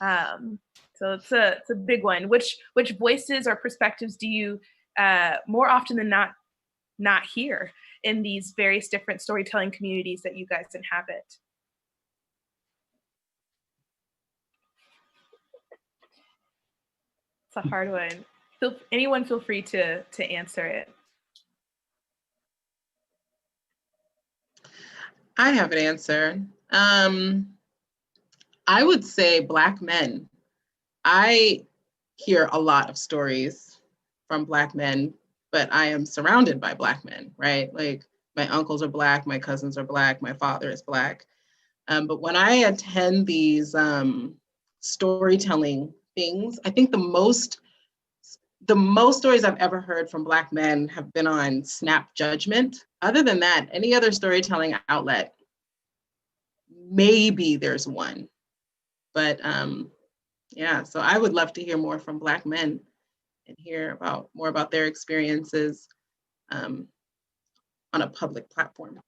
So it's a big one. Which voices or perspectives do you more often than not hear in these various different storytelling communities that you guys inhabit? It's a hard one. Anyone feel free to answer it. I have an answer. I would say Black men. I hear a lot of stories from Black men, but I am surrounded by Black men, right? Like my uncles are Black, my cousins are Black, my father is Black. But when I attend these storytelling things, I think the most stories I've ever heard from Black men have been on Snap Judgment. Other than that, any other storytelling outlet, maybe there's one. But yeah, so I would love to hear more from Black men and hear more about their experiences on a public platform.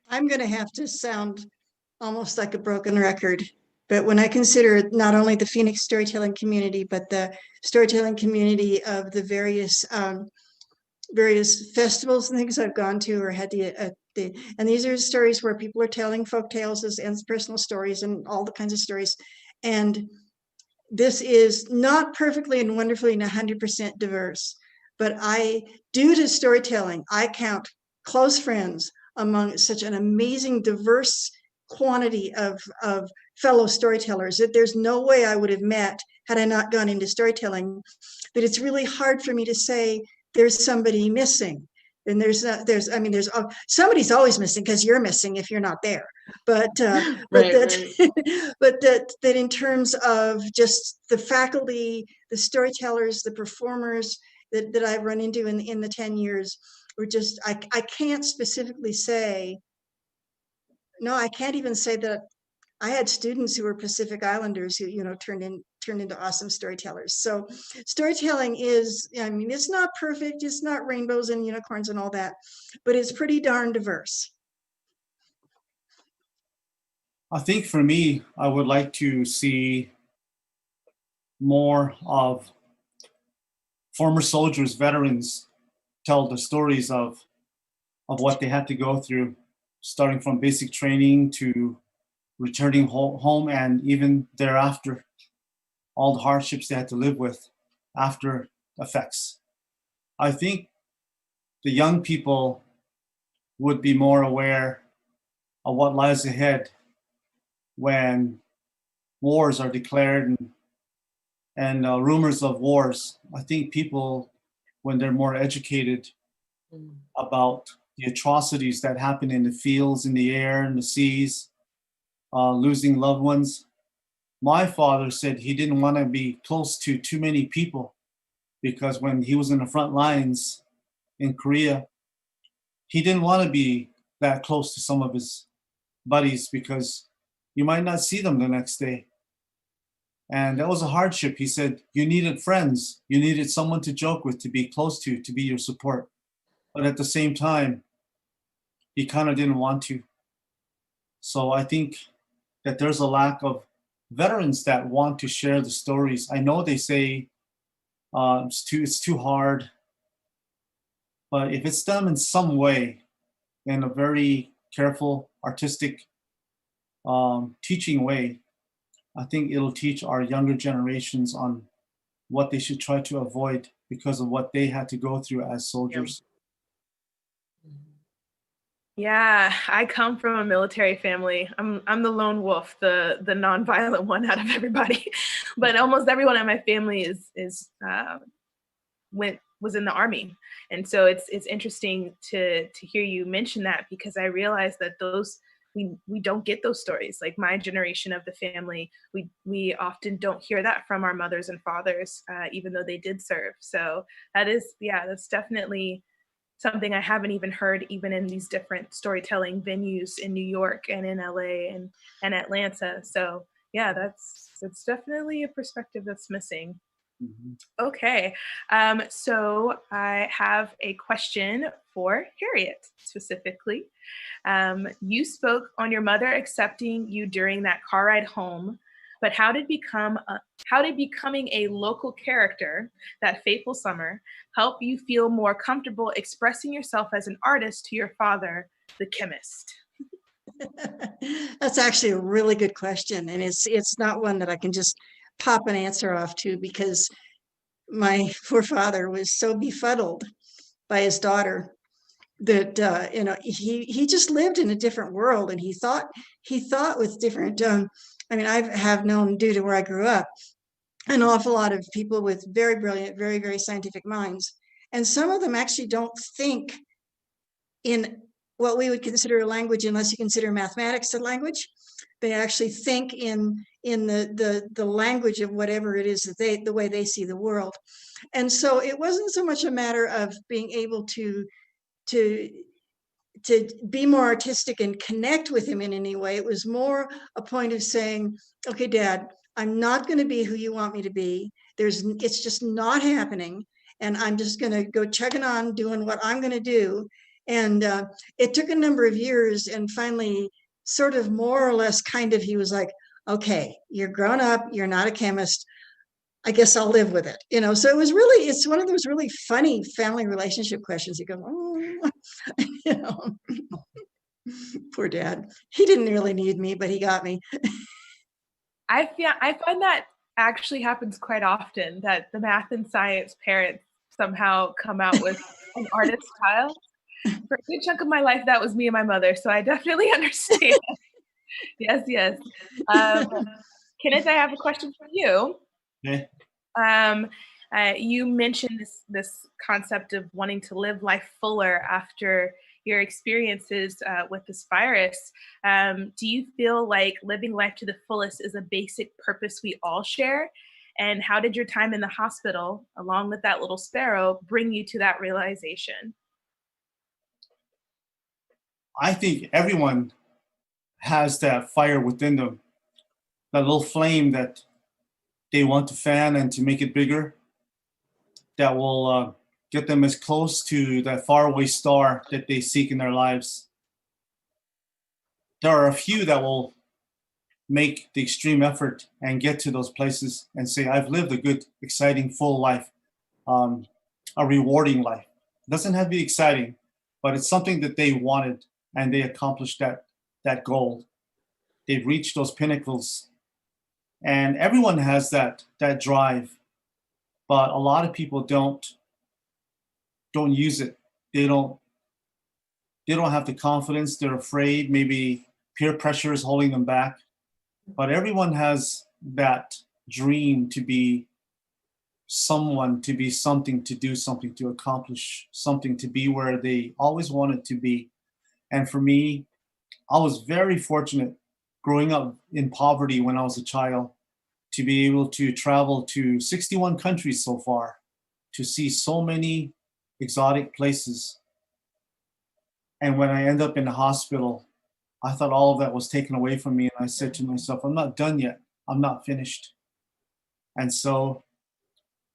I'm going to have to sound almost like a broken record. But when I consider not only the Phoenix storytelling community, but the storytelling community of the various festivals and things I've gone to or had and these are stories where people are telling folk tales and personal stories and all the kinds of stories. And this is not perfectly and wonderfully and 100% diverse, but due to storytelling, I count close friends among such an amazing, diverse quantity of fellow storytellers that there's no way I would have met had I not gone into storytelling. That it's really hard for me to say there's somebody missing. And somebody's always missing because you're missing if you're not there. But but that in terms of just the faculty, the storytellers, the performers that I've run into in the 10 years, were just I can't specifically say. No, I can't even say that. I had students who were Pacific Islanders who, turned into awesome storytellers. So storytelling is, it's not perfect. It's not rainbows and unicorns and all that, but it's pretty darn diverse. I think for me, I would like to see more of former soldiers, veterans, tell the stories of what they had to go through, starting from basic training to returning home and even thereafter, all the hardships they had to live with after effects. I think the young people would be more aware of what lies ahead when wars are declared and rumors of wars. I think people, when they're more educated about the atrocities that happen in the fields, in the air, in the seas, losing loved ones. My father said he didn't want to be close to too many people because when he was in the front lines in Korea, he didn't want to be that close to some of his buddies because you might not see them the next day. And that was a hardship. He said, you needed friends. You needed someone to joke with, to be close to be your support. But at the same time, he kind of didn't want to. So I think that there's a lack of veterans that want to share the stories. I know they say it's too hard, but if it's done in some way, in a very careful, artistic, teaching way, I think it'll teach our younger generations on what they should try to avoid because of what they had to go through as soldiers. Yeah, I come from a military family. I'm the lone wolf, the nonviolent one out of everybody, but almost everyone in my family was in the Army, and so it's interesting to hear you mention that because I realized that we don't get those stories. Like my generation of the family, we often don't hear that from our mothers and fathers, even though they did serve. So that's definitely something I haven't even heard, even in these different storytelling venues in New York and in LA and Atlanta. So yeah, that's definitely a perspective that's missing. Mm-hmm. Okay, so I have a question for Harriet specifically. You spoke on your mother accepting you during that car ride home, but how did becoming a local character that fateful summer help you feel more comfortable expressing yourself as an artist to your father, the chemist? That's actually a really good question, and it's not one that I can just pop an answer off to because my poor father was so befuddled by his daughter that he just lived in a different world, and he thought with different. I have known, due to where I grew up, an awful lot of people with very brilliant, very, very scientific minds, and some of them actually don't think in what we would consider a language unless you consider mathematics a language. They actually think in the language of whatever it is that the way they see the world. And so it wasn't so much a matter of being able to be more artistic and connect with him in any way. It was more a point of saying, okay, Dad, I'm not going to be who you want me to be. It's just not happening. And I'm just going to go chugging on doing what I'm going to do. And it took a number of years, and finally, sort of more or less kind of, he was like, okay, you're grown up, you're not a chemist, I guess I'll live with it. So it was really, it's one of those really funny family relationship questions. You go, oh, poor dad. He didn't really need me, but he got me. I find that actually happens quite often, that the math and science parents somehow come out with an artist child. For a good chunk of my life, that was me and my mother, so I definitely understand. Yes. Kenneth, I have a question for you. Okay. You mentioned this concept of wanting to live life fuller after your experiences with this virus. Do you feel like living life to the fullest is a basic purpose we all share? And how did your time in the hospital, along with that little sparrow, bring you to that realization? I think everyone has that fire within them, that little flame that they want to fan and to make it bigger, that will get them as close to that faraway star that they seek in their lives. There are a few that will make the extreme effort and get to those places and say, I've lived a good, exciting, full life, a rewarding life. It doesn't have to be exciting, but it's something that they wanted, and they accomplished that goal. They've reached those pinnacles. And everyone has that drive, but a lot of people don't use it. They don't have the confidence. They're afraid. Maybe peer pressure is holding them back. But everyone has that dream to be someone, to be something, to do something, to accomplish something, to be where they always wanted to be. And for me, I was very fortunate growing up in poverty when I was a child to be able to travel to 61 countries so far, to see so many exotic places. And when I end up in the hospital, I thought all of that was taken away from me. And I said to myself, I'm not done yet. I'm not finished. And so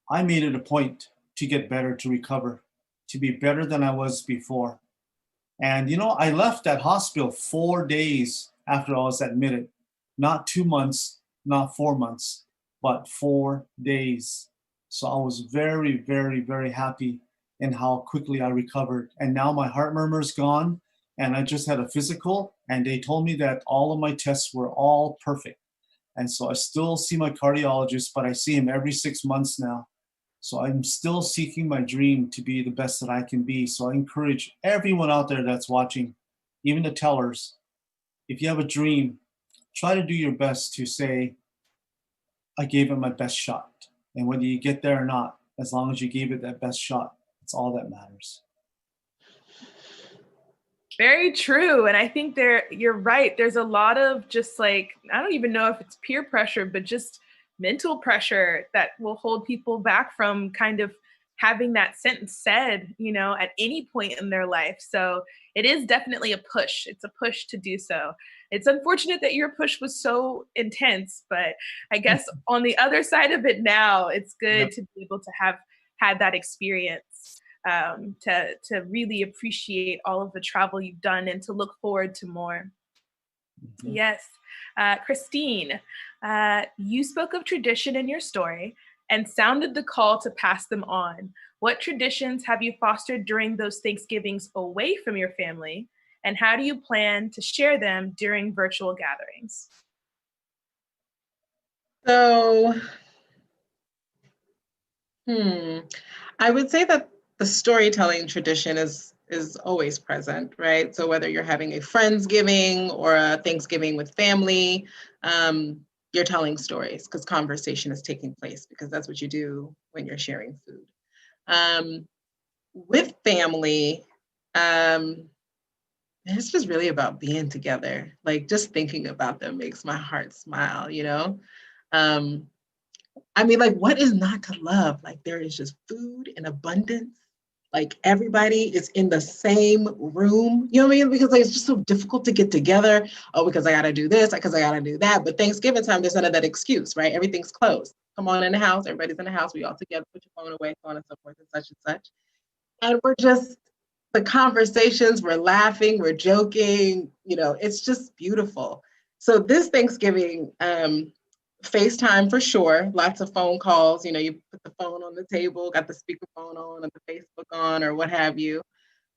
I made it a point to get better, to recover, to be better than I was before. And, I left that hospital 4 days after I was admitted, not 2 months, not 4 months, but 4 days. So I was very, very, very happy in how quickly I recovered. And now my heart murmur is gone. And I just had a physical, and they told me that all of my tests were all perfect. And so I still see my cardiologist, but I see him every 6 months now. So I'm still seeking my dream to be the best that I can be. So I encourage everyone out there that's watching, even the tellers, if you have a dream, try to do your best to say, I gave it my best shot. And whether you get there or not, as long as you gave it that best shot, it's all that matters. Very true. And I think you're right. There's a lot of just like, I don't even know if it's peer pressure, but just mental pressure that will hold people back from kind of having that sentence said, at any point in their life. So it is definitely a push. It's a push to do so. It's unfortunate that your push was so intense, but I guess on the other side of it now, it's good to be able to have had that experience, to really appreciate all of the travel you've done and to look forward to more. Mm-hmm. Yes. Christine, you spoke of tradition in your story and sounded the call to pass them on. What traditions have you fostered during those Thanksgivings away from your family? And how do you plan to share them during virtual gatherings? So, I would say that the storytelling tradition is always present, right? So whether you're having a Friendsgiving or a Thanksgiving with family, you're telling stories because conversation is taking place, because that's what you do when you're sharing food. With family, it's just really about being together. Like just thinking about them makes my heart smile, I mean, like, what is not to love? Like, there is just food in abundance. Like, everybody is in the same room. You know what I mean? Because like, it's just so difficult to get together. Oh, because I got to do this, because I got to do that. But Thanksgiving time, there's none of that excuse, right? Everything's closed. Come on in the house. Everybody's in the house. We all together. Put your phone away, so on and so forth, and such and such. And we're just the conversations, we're laughing, we're joking, you know, it's just beautiful. So this Thanksgiving, FaceTime for sure, lots of phone calls, you know, you put the phone on the table, got the speakerphone on and the Facebook on or what have you.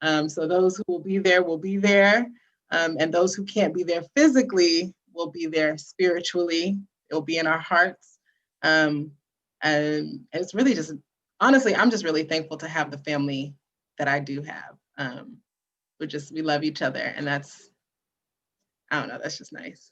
So those who will be there. And those who can't be there physically will be there spiritually. It'll be in our hearts. And it's really just, honestly, I'm just really thankful to have the family that I do have. We love each other, and that's, I don't know, that's just nice.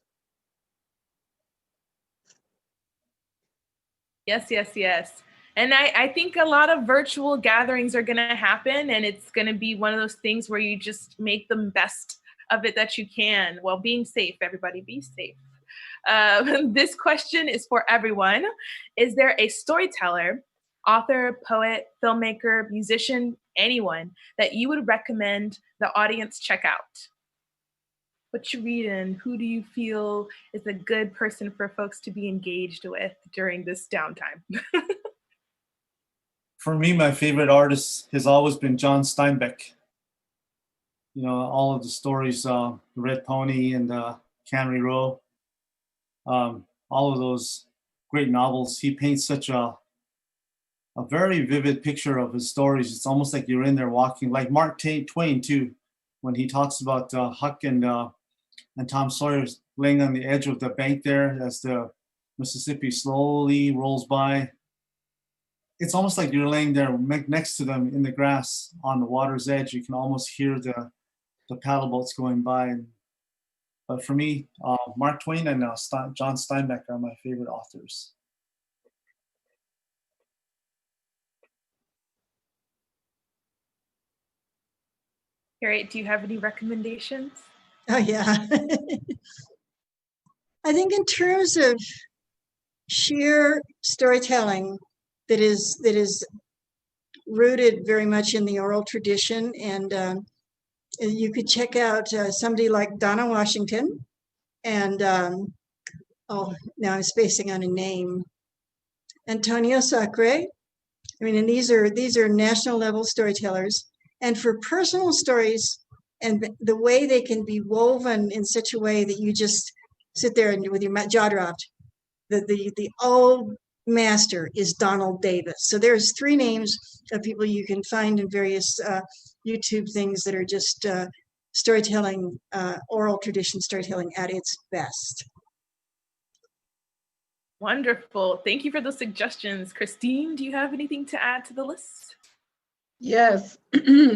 Yes, yes, yes. And I think a lot of virtual gatherings are going to happen, and it's going to be one of those things where you just make the best of it that you can while being safe. Everybody be safe. This question is for everyone. Is there a storyteller, author, poet, filmmaker, musician, anyone that you would recommend the audience check out? What you reading? Who do you feel is a good person for folks to be engaged with during this downtime? For me, my favorite artist has always been John Steinbeck. You know, all of the stories, The Red Pony and Cannery Row, all of those great novels. He paints such a very vivid picture of his stories. It's almost like you're in there walking, like Mark Twain too, when he talks about Huck and Tom Sawyer laying on the edge of the bank there as the Mississippi slowly rolls by. It's almost like you're laying there next to them in the grass on the water's edge. You can almost hear the paddle boats going by. But for me, Mark Twain and John Steinbeck are my favorite authors. Harriet, do you have any recommendations? Oh, yeah. I think in terms of sheer storytelling that is rooted very much in the oral tradition, and you could check out somebody like Donna Washington, and now I'm spacing on a name, Antonio Sacre. I mean, and these are national level storytellers, and for personal stories and the way they can be woven in such a way that you just sit there and with your jaw dropped. The old master is Donald Davis. So there's 3 names of people you can find in various YouTube things that are just storytelling, oral tradition storytelling at its best. Wonderful. Thank you for those suggestions. Christine, do you have anything to add to the list? Yes.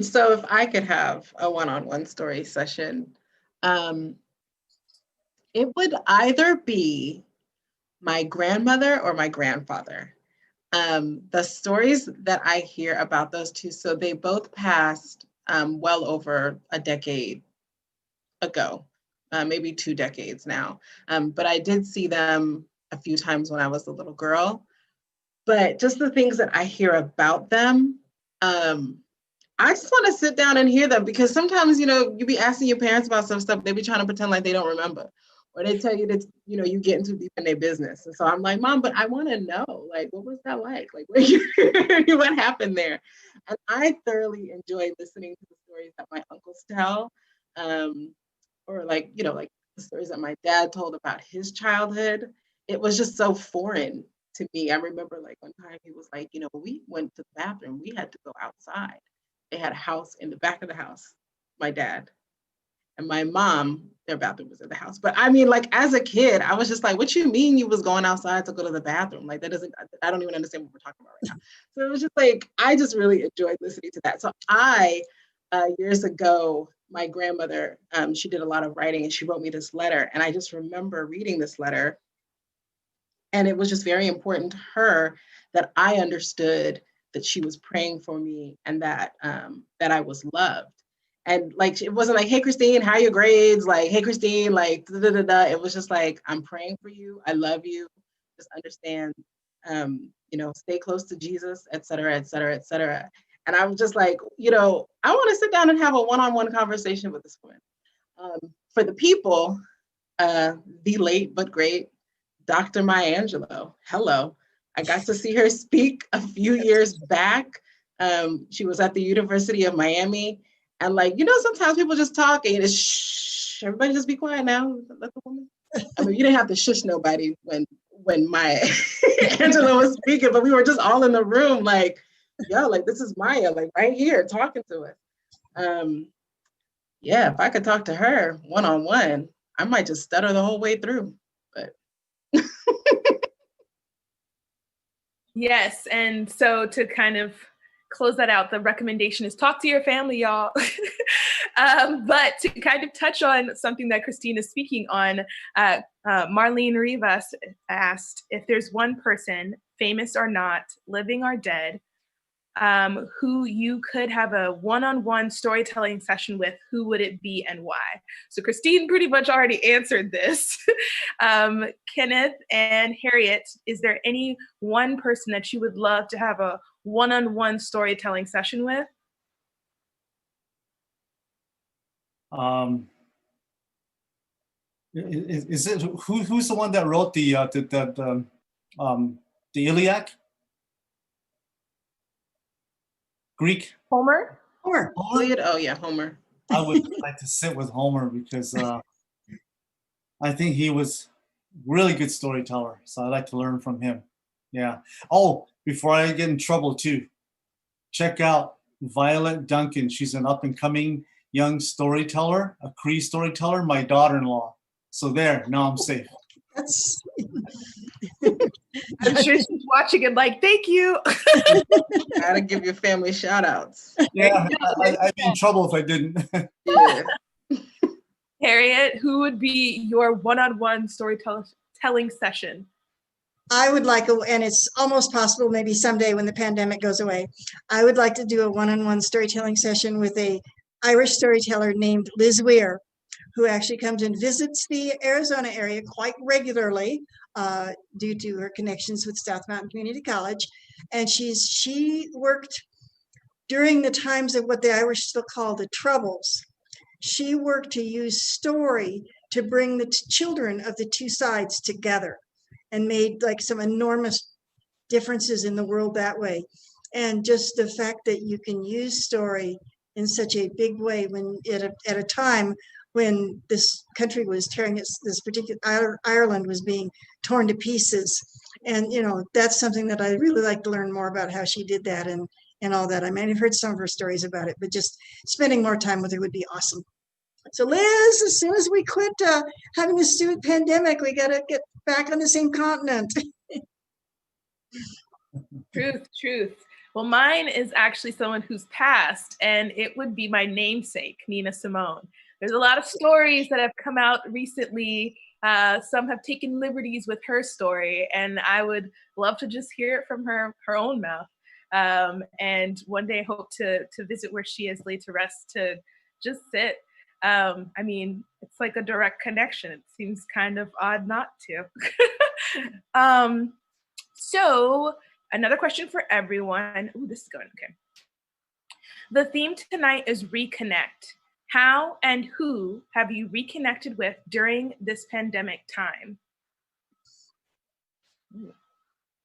So if I could have a one-on-one story session, it would either be my grandmother or my grandfather. The stories that I hear about those two, so they both passed well over a decade ago, maybe 2 decades now. But I did see them a few times when I was a little girl. But just the things that I hear about them, I just want to sit down and hear them, because sometimes, you know, you be asking your parents about some stuff, they be trying to pretend like they don't remember. Or they tell you that, you know, you getting too deep in their business. And so I'm like, Mom, but I want to know, like, what was that like? Like, what happened there? And I thoroughly enjoy listening to the stories that my uncles tell. Or like, you know, like the stories that my dad told about his childhood. It was just so foreign to me. I remember like one time he was like, you know, we went to the bathroom, we had to go outside. They had a house in the back of the house, my dad. And my mom, their bathroom was in the house. But I mean, like, as a kid, I was just like, what you mean you was going outside to go to the bathroom? Like, I don't even understand what we're talking about right now. So it was just like, I just really enjoyed listening to that. So years ago, my grandmother, she did a lot of writing and she wrote me this letter. And I just remember reading this letter. And it was just very important to her that I understood that she was praying for me and that I was loved. And like, it wasn't like, hey, Christine, how are your grades? Like, hey, Christine, like, da, da, da, da. It was just like, I'm praying for you. I love you. Just understand, you know, stay close to Jesus, et cetera, et cetera, et cetera. And I was just like, you know, I want to sit down and have a one-on-one conversation with this woman. For the people, the late but great Dr. Maya Angelou. Hello. I got to see her speak a few years back. She was at the University of Miami. And like, sometimes people just talk and it's shh, everybody just be quiet now. Let the woman. I mean, you didn't have to shush nobody when Maya Angelou was speaking, but we were just all in the room like, yo, like this is Maya, like right here talking to us. Yeah, if I could talk to her one-on-one, I might just stutter the whole way through. But yes, and so to kind of close that out, the recommendation is talk to your family, y'all. But to kind of touch on something that Christine is speaking on, Marlene Rivas asked if there's one person, famous or not, living or dead, who you could have a one-on-one storytelling session with, who would it be and why? So Christine pretty much already answered this. Kenneth and Harriet, is there any one person that you would love to have a one-on-one storytelling session with? Is it who's the one that wrote the Iliad? Greek? Homer? Homer. Iliad? Oh yeah, Homer. I would like to sit with Homer because I think he was really good storyteller. So I'd like to learn from him. Yeah. Oh, before I get in trouble too, check out Violet Duncan. She's an up and coming young storyteller, a Cree storyteller, my daughter-in-law. So there, now I'm safe. That's I'm sure she's watching it like, thank you. Gotta give your family shout outs. Yeah, I'd be in trouble if I didn't. Yeah. Harriet, who would be your one-on-one storytelling session? I would like, and it's almost possible maybe someday when the pandemic goes away, I would like to do a one-on-one storytelling session with a Irish storyteller named Liz Weir, who actually comes and visits the Arizona area quite regularly due to her connections with South Mountain Community College. And she worked during the times of what the Irish still call the Troubles. She worked to use story to bring the children of the two sides together and made like some enormous differences in the world that way. And just the fact that you can use story in such a big way when at a time when this country was tearing this particular Ireland was being torn to pieces. And, that's something that I really like to learn more about how she did that and all that. I mean, I've heard some of her stories about it, but just spending more time with her would be awesome. So Liz, as soon as we quit having this stupid pandemic, we got to get back on the same continent. Truth. Well, mine is actually someone who's passed, and it would be my namesake, Nina Simone. There's a lot of stories that have come out recently. Some have taken liberties with her story, and I would love to just hear it from her own mouth. And one day I hope to visit where she is laid to rest, to just sit. I mean, it's like a direct connection. It seems kind of odd not to. So another question for everyone. Ooh, this is going okay. The theme tonight is Reconnect. How and who have you reconnected with during this pandemic time?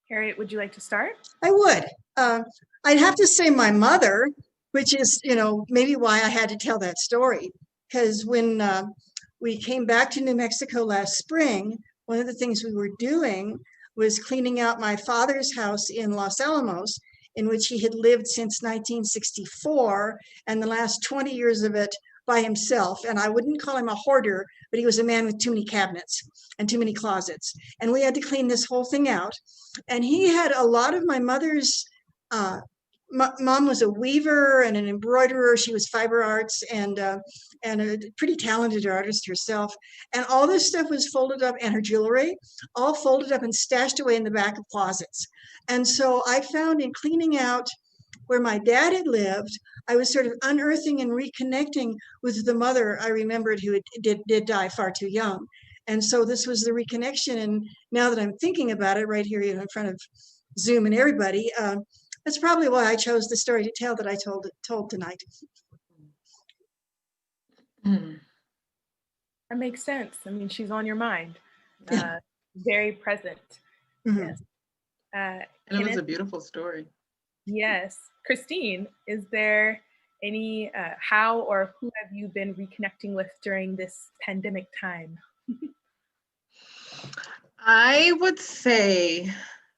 Harriet, would you like to start? I would. I'd have to say my mother, which is, maybe why I had to tell that story. Because when we came back to New Mexico last spring, one of the things we were doing was cleaning out my father's house in Los Alamos, in which he had lived since 1964, and the last 20 years of it by himself. And I wouldn't call him a hoarder, but he was a man with too many cabinets and too many closets. And we had to clean this whole thing out. And he had a lot of my mother's, mom was a weaver and an embroiderer. She was fiber arts and a pretty talented artist herself. And all this stuff was folded up, and her jewelry, all folded up and stashed away in the back of closets. And so I found in cleaning out where my dad had lived, I was sort of unearthing and reconnecting with the mother I remembered who did die far too young. And so this was the reconnection. And now that I'm thinking about it right here in front of Zoom and everybody, that's probably why I chose the story to tell that I told tonight. That makes sense. I mean, she's on your mind. Yeah. Very present. Mm-hmm. Yes. And it was a beautiful story. Yes. Christine, is there Any, how or who have you been reconnecting with during this pandemic time? I would say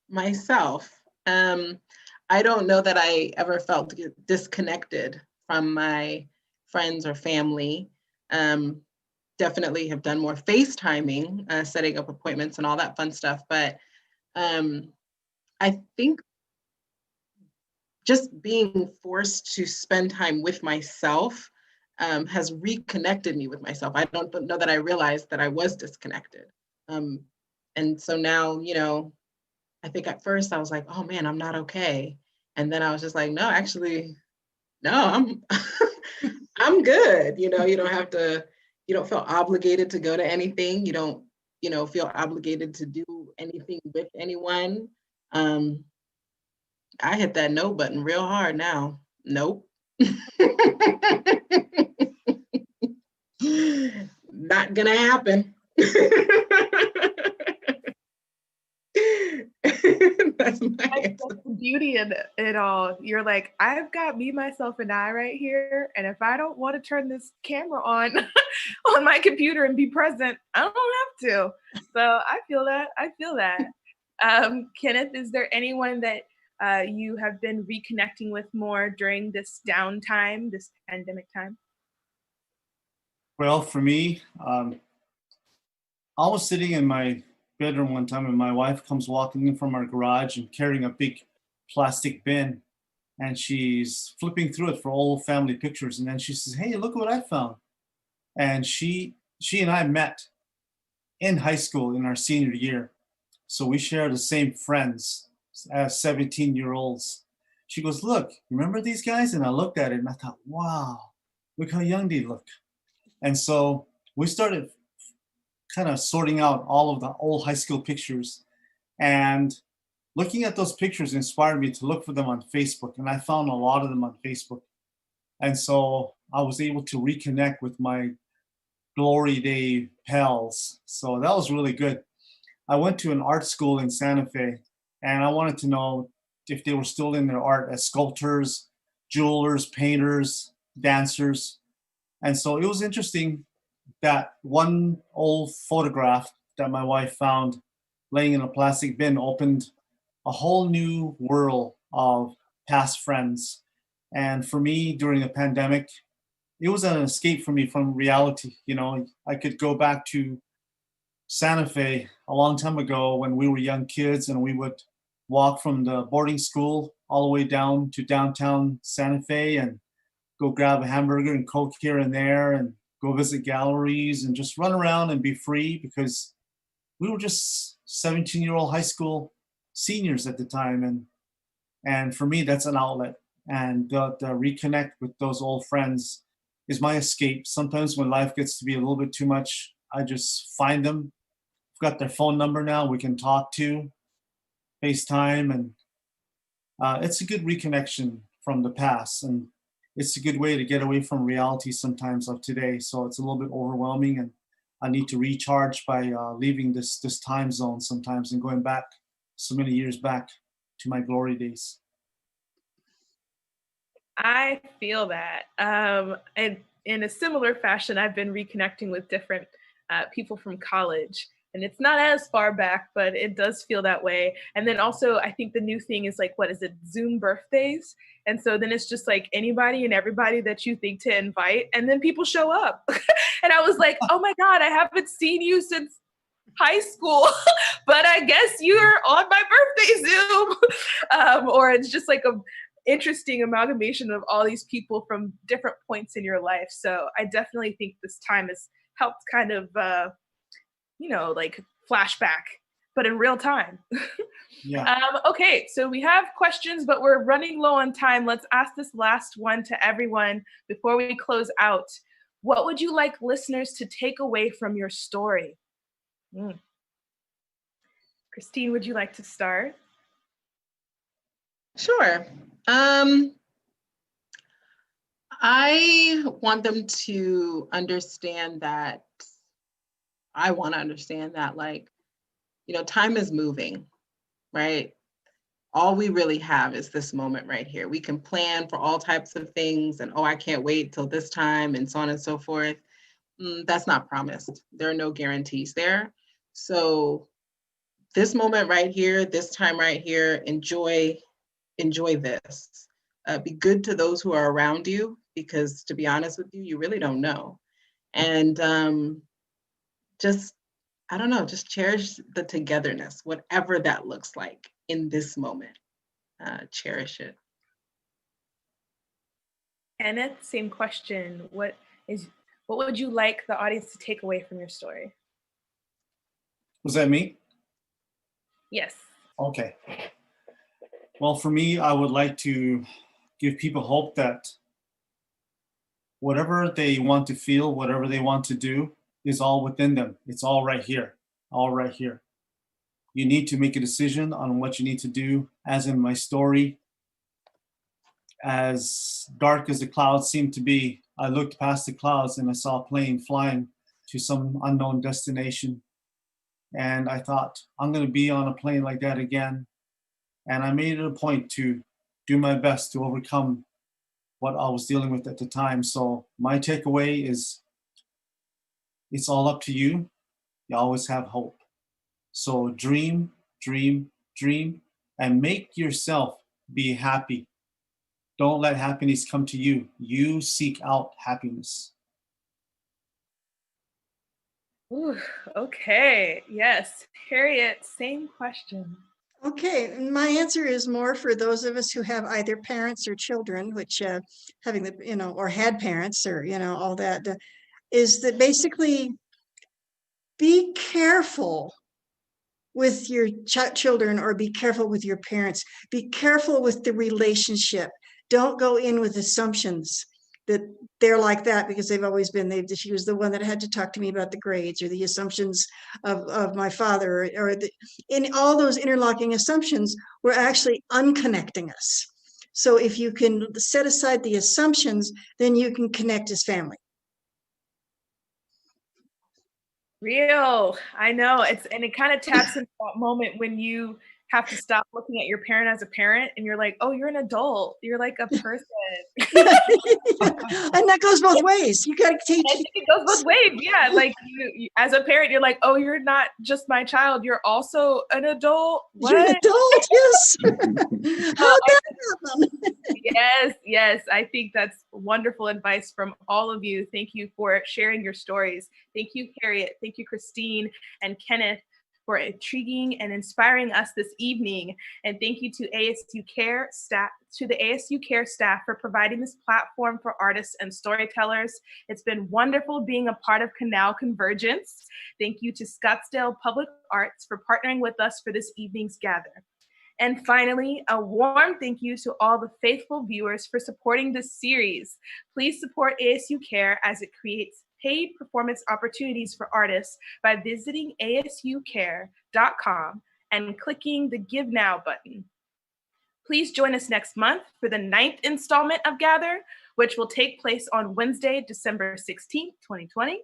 myself. I don't know that I ever felt disconnected from my friends or family. Definitely have done more FaceTiming, setting up appointments and all that fun stuff. But I think just being forced to spend time with myself has reconnected me with myself. I don't know that I realized that I was disconnected. And so now, you know, I think at first I was like, oh man, I'm not okay. And then I was just like, no, actually, no, I'm I'm good. You know, you don't feel obligated to go to anything. You don't, you know, feel obligated to do anything with anyone. I hit that no button real hard now. Nope. Not gonna happen. That's the beauty in it all. You're like, I've got me, myself, and I right here. And if I don't want to turn this camera on on my computer and be present, I don't have to. So I feel that. Kenneth, is there anyone that you have been reconnecting with more during this downtime, this pandemic time? Well, for me, I was sitting in my bedroom one time and my wife comes walking in from our garage and carrying a big plastic bin, and she's flipping through it for old family pictures. And then she says, "Hey, look what I found." And she and I met in high school in our senior year. So we share the same friends as 17-year-olds. She goes, "Look, remember these guys?" And I looked at it and I thought, wow, look how young they look. And so we started kind of sorting out all of the old high school pictures. And looking at those pictures inspired me to look for them on Facebook. And I found a lot of them on Facebook. And so I was able to reconnect with my glory day pals. So that was really good. I went to an art school in Santa Fe, and I wanted to know if they were still in their art as sculptors, jewelers, painters, dancers. And so it was interesting that one old photograph that my wife found laying in a plastic bin opened a whole new world of past friends. And for me, during the pandemic, it was an escape for me from reality. You know, I could go back to Santa Fe a long time ago when we were young kids and we would walk from the boarding school all the way down to downtown Santa Fe and go grab a hamburger and Coke here and there and go visit galleries and just run around and be free, because we were just 17-year-old high school seniors at the time. And for me, that's an outlet. And the reconnect with those old friends is my escape. Sometimes when life gets to be a little bit too much, I just find them. I've got their phone number now, we can talk to, FaceTime, and it's a good reconnection from the past. And it's a good way to get away from reality sometimes of today. So it's a little bit overwhelming, and I need to recharge by leaving this time zone sometimes and going back so many years back to my glory days. I feel that. And in a similar fashion, I've been reconnecting with different people from college. And it's not as far back, but it does feel that way. And then also, I think the new thing is like, what is it, Zoom birthdays? And so then it's just like anybody and everybody that you think to invite, and then people show up. And I was like, oh my God, I haven't seen you since high school, but I guess you're on my birthday Zoom. Or it's just like a interesting amalgamation of all these people from different points in your life. So I definitely think this time has helped kind of, like flashback, but in real time. Yeah. Okay, so we have questions, but we're running low on time. Let's ask this last one to everyone before we close out. What would you like listeners to take away from your story? Christine, would you like to start? Sure. I want them to understand that, like, time is moving, right? all we really have is this moment right here. We can plan for all types of things and, oh, I can't wait till this time and so on and so forth. That's not promised. There are no guarantees there. So this moment right here, this time right here, enjoy this. Be good to those who are around you, because to be honest with you, you really don't know. And just, I don't know, just cherish the togetherness, whatever that looks like in this moment. Cherish it. Kenneth, same question. What would you like the audience to take away from your story? Was that me? Yes. Okay. Well, for me, I would like to give people hope that whatever they want to feel, whatever they want to do is all within them. It's all right here, all right here. You need to make a decision on what you need to do. As in my story, as dark as the clouds seemed to be, I looked past the clouds and I saw a plane flying to some unknown destination. And I thought, I'm going to be on a plane like that again. And I made it a point to do my best to overcome what I was dealing with at the time. So my takeaway is, it's all up to you. You always have hope. So dream, dream, dream, and make yourself be happy. Don't let happiness come to you. You seek out happiness. Ooh, okay, yes. Harriet, same question. Okay, my answer is more for those of us who have either parents or children, which having the, or had parents or, all that, is that basically be careful with your children, or be careful with your parents. Be careful with the relationship. Don't go in with assumptions that they're like that because they've always been. She was the one that had to talk to me about the grades, or the assumptions of my father, or in all those interlocking assumptions were actually unconnecting us. So if you can set aside the assumptions, then you can connect as family. Real, I know, and it kind of taps into that moment when you have to stop looking at your parent as a parent and you're like, oh, you're an adult, you're like a person. And that goes both ways. You got to teach. I think it goes both ways. Yeah, like you, as a parent, you're like, oh, you're not just my child, you're also an adult. What? You're an adult, yes. How'd that happen? Yes. I think that's wonderful advice from all of you. Thank you for sharing your stories. Thank you, Harriet. Thank you, Christine and Kenneth, for intriguing and inspiring us this evening. And thank you to ASU Kerr staff, to the ASU Kerr staff for providing this platform for artists and storytellers. It's been wonderful being a part of Canal Convergence. Thank you to Scottsdale Public Arts for partnering with us for this evening's gather. And finally, a warm thank you to all the faithful viewers for supporting this series. Please support ASU Kerr as it creates paid performance opportunities for artists by visiting asukerr.com and clicking the Give Now button. Please join us next month for the 9th installment of Gather, which will take place on Wednesday, December 16th, 2020.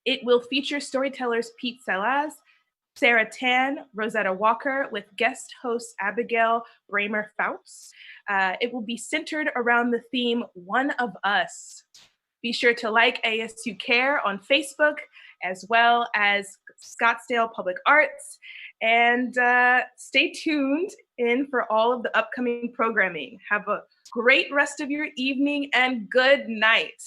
It will feature storytellers Pete Salaz, Sarah Tan, Rosetta Walker, with guest host Abigail Bramer-Fouts. It will be centered around the theme, One of Us. Be sure to like ASU Kerr on Facebook, as well as Scottsdale Public Arts, and stay tuned in for all of the upcoming programming. Have a great rest of your evening and good night.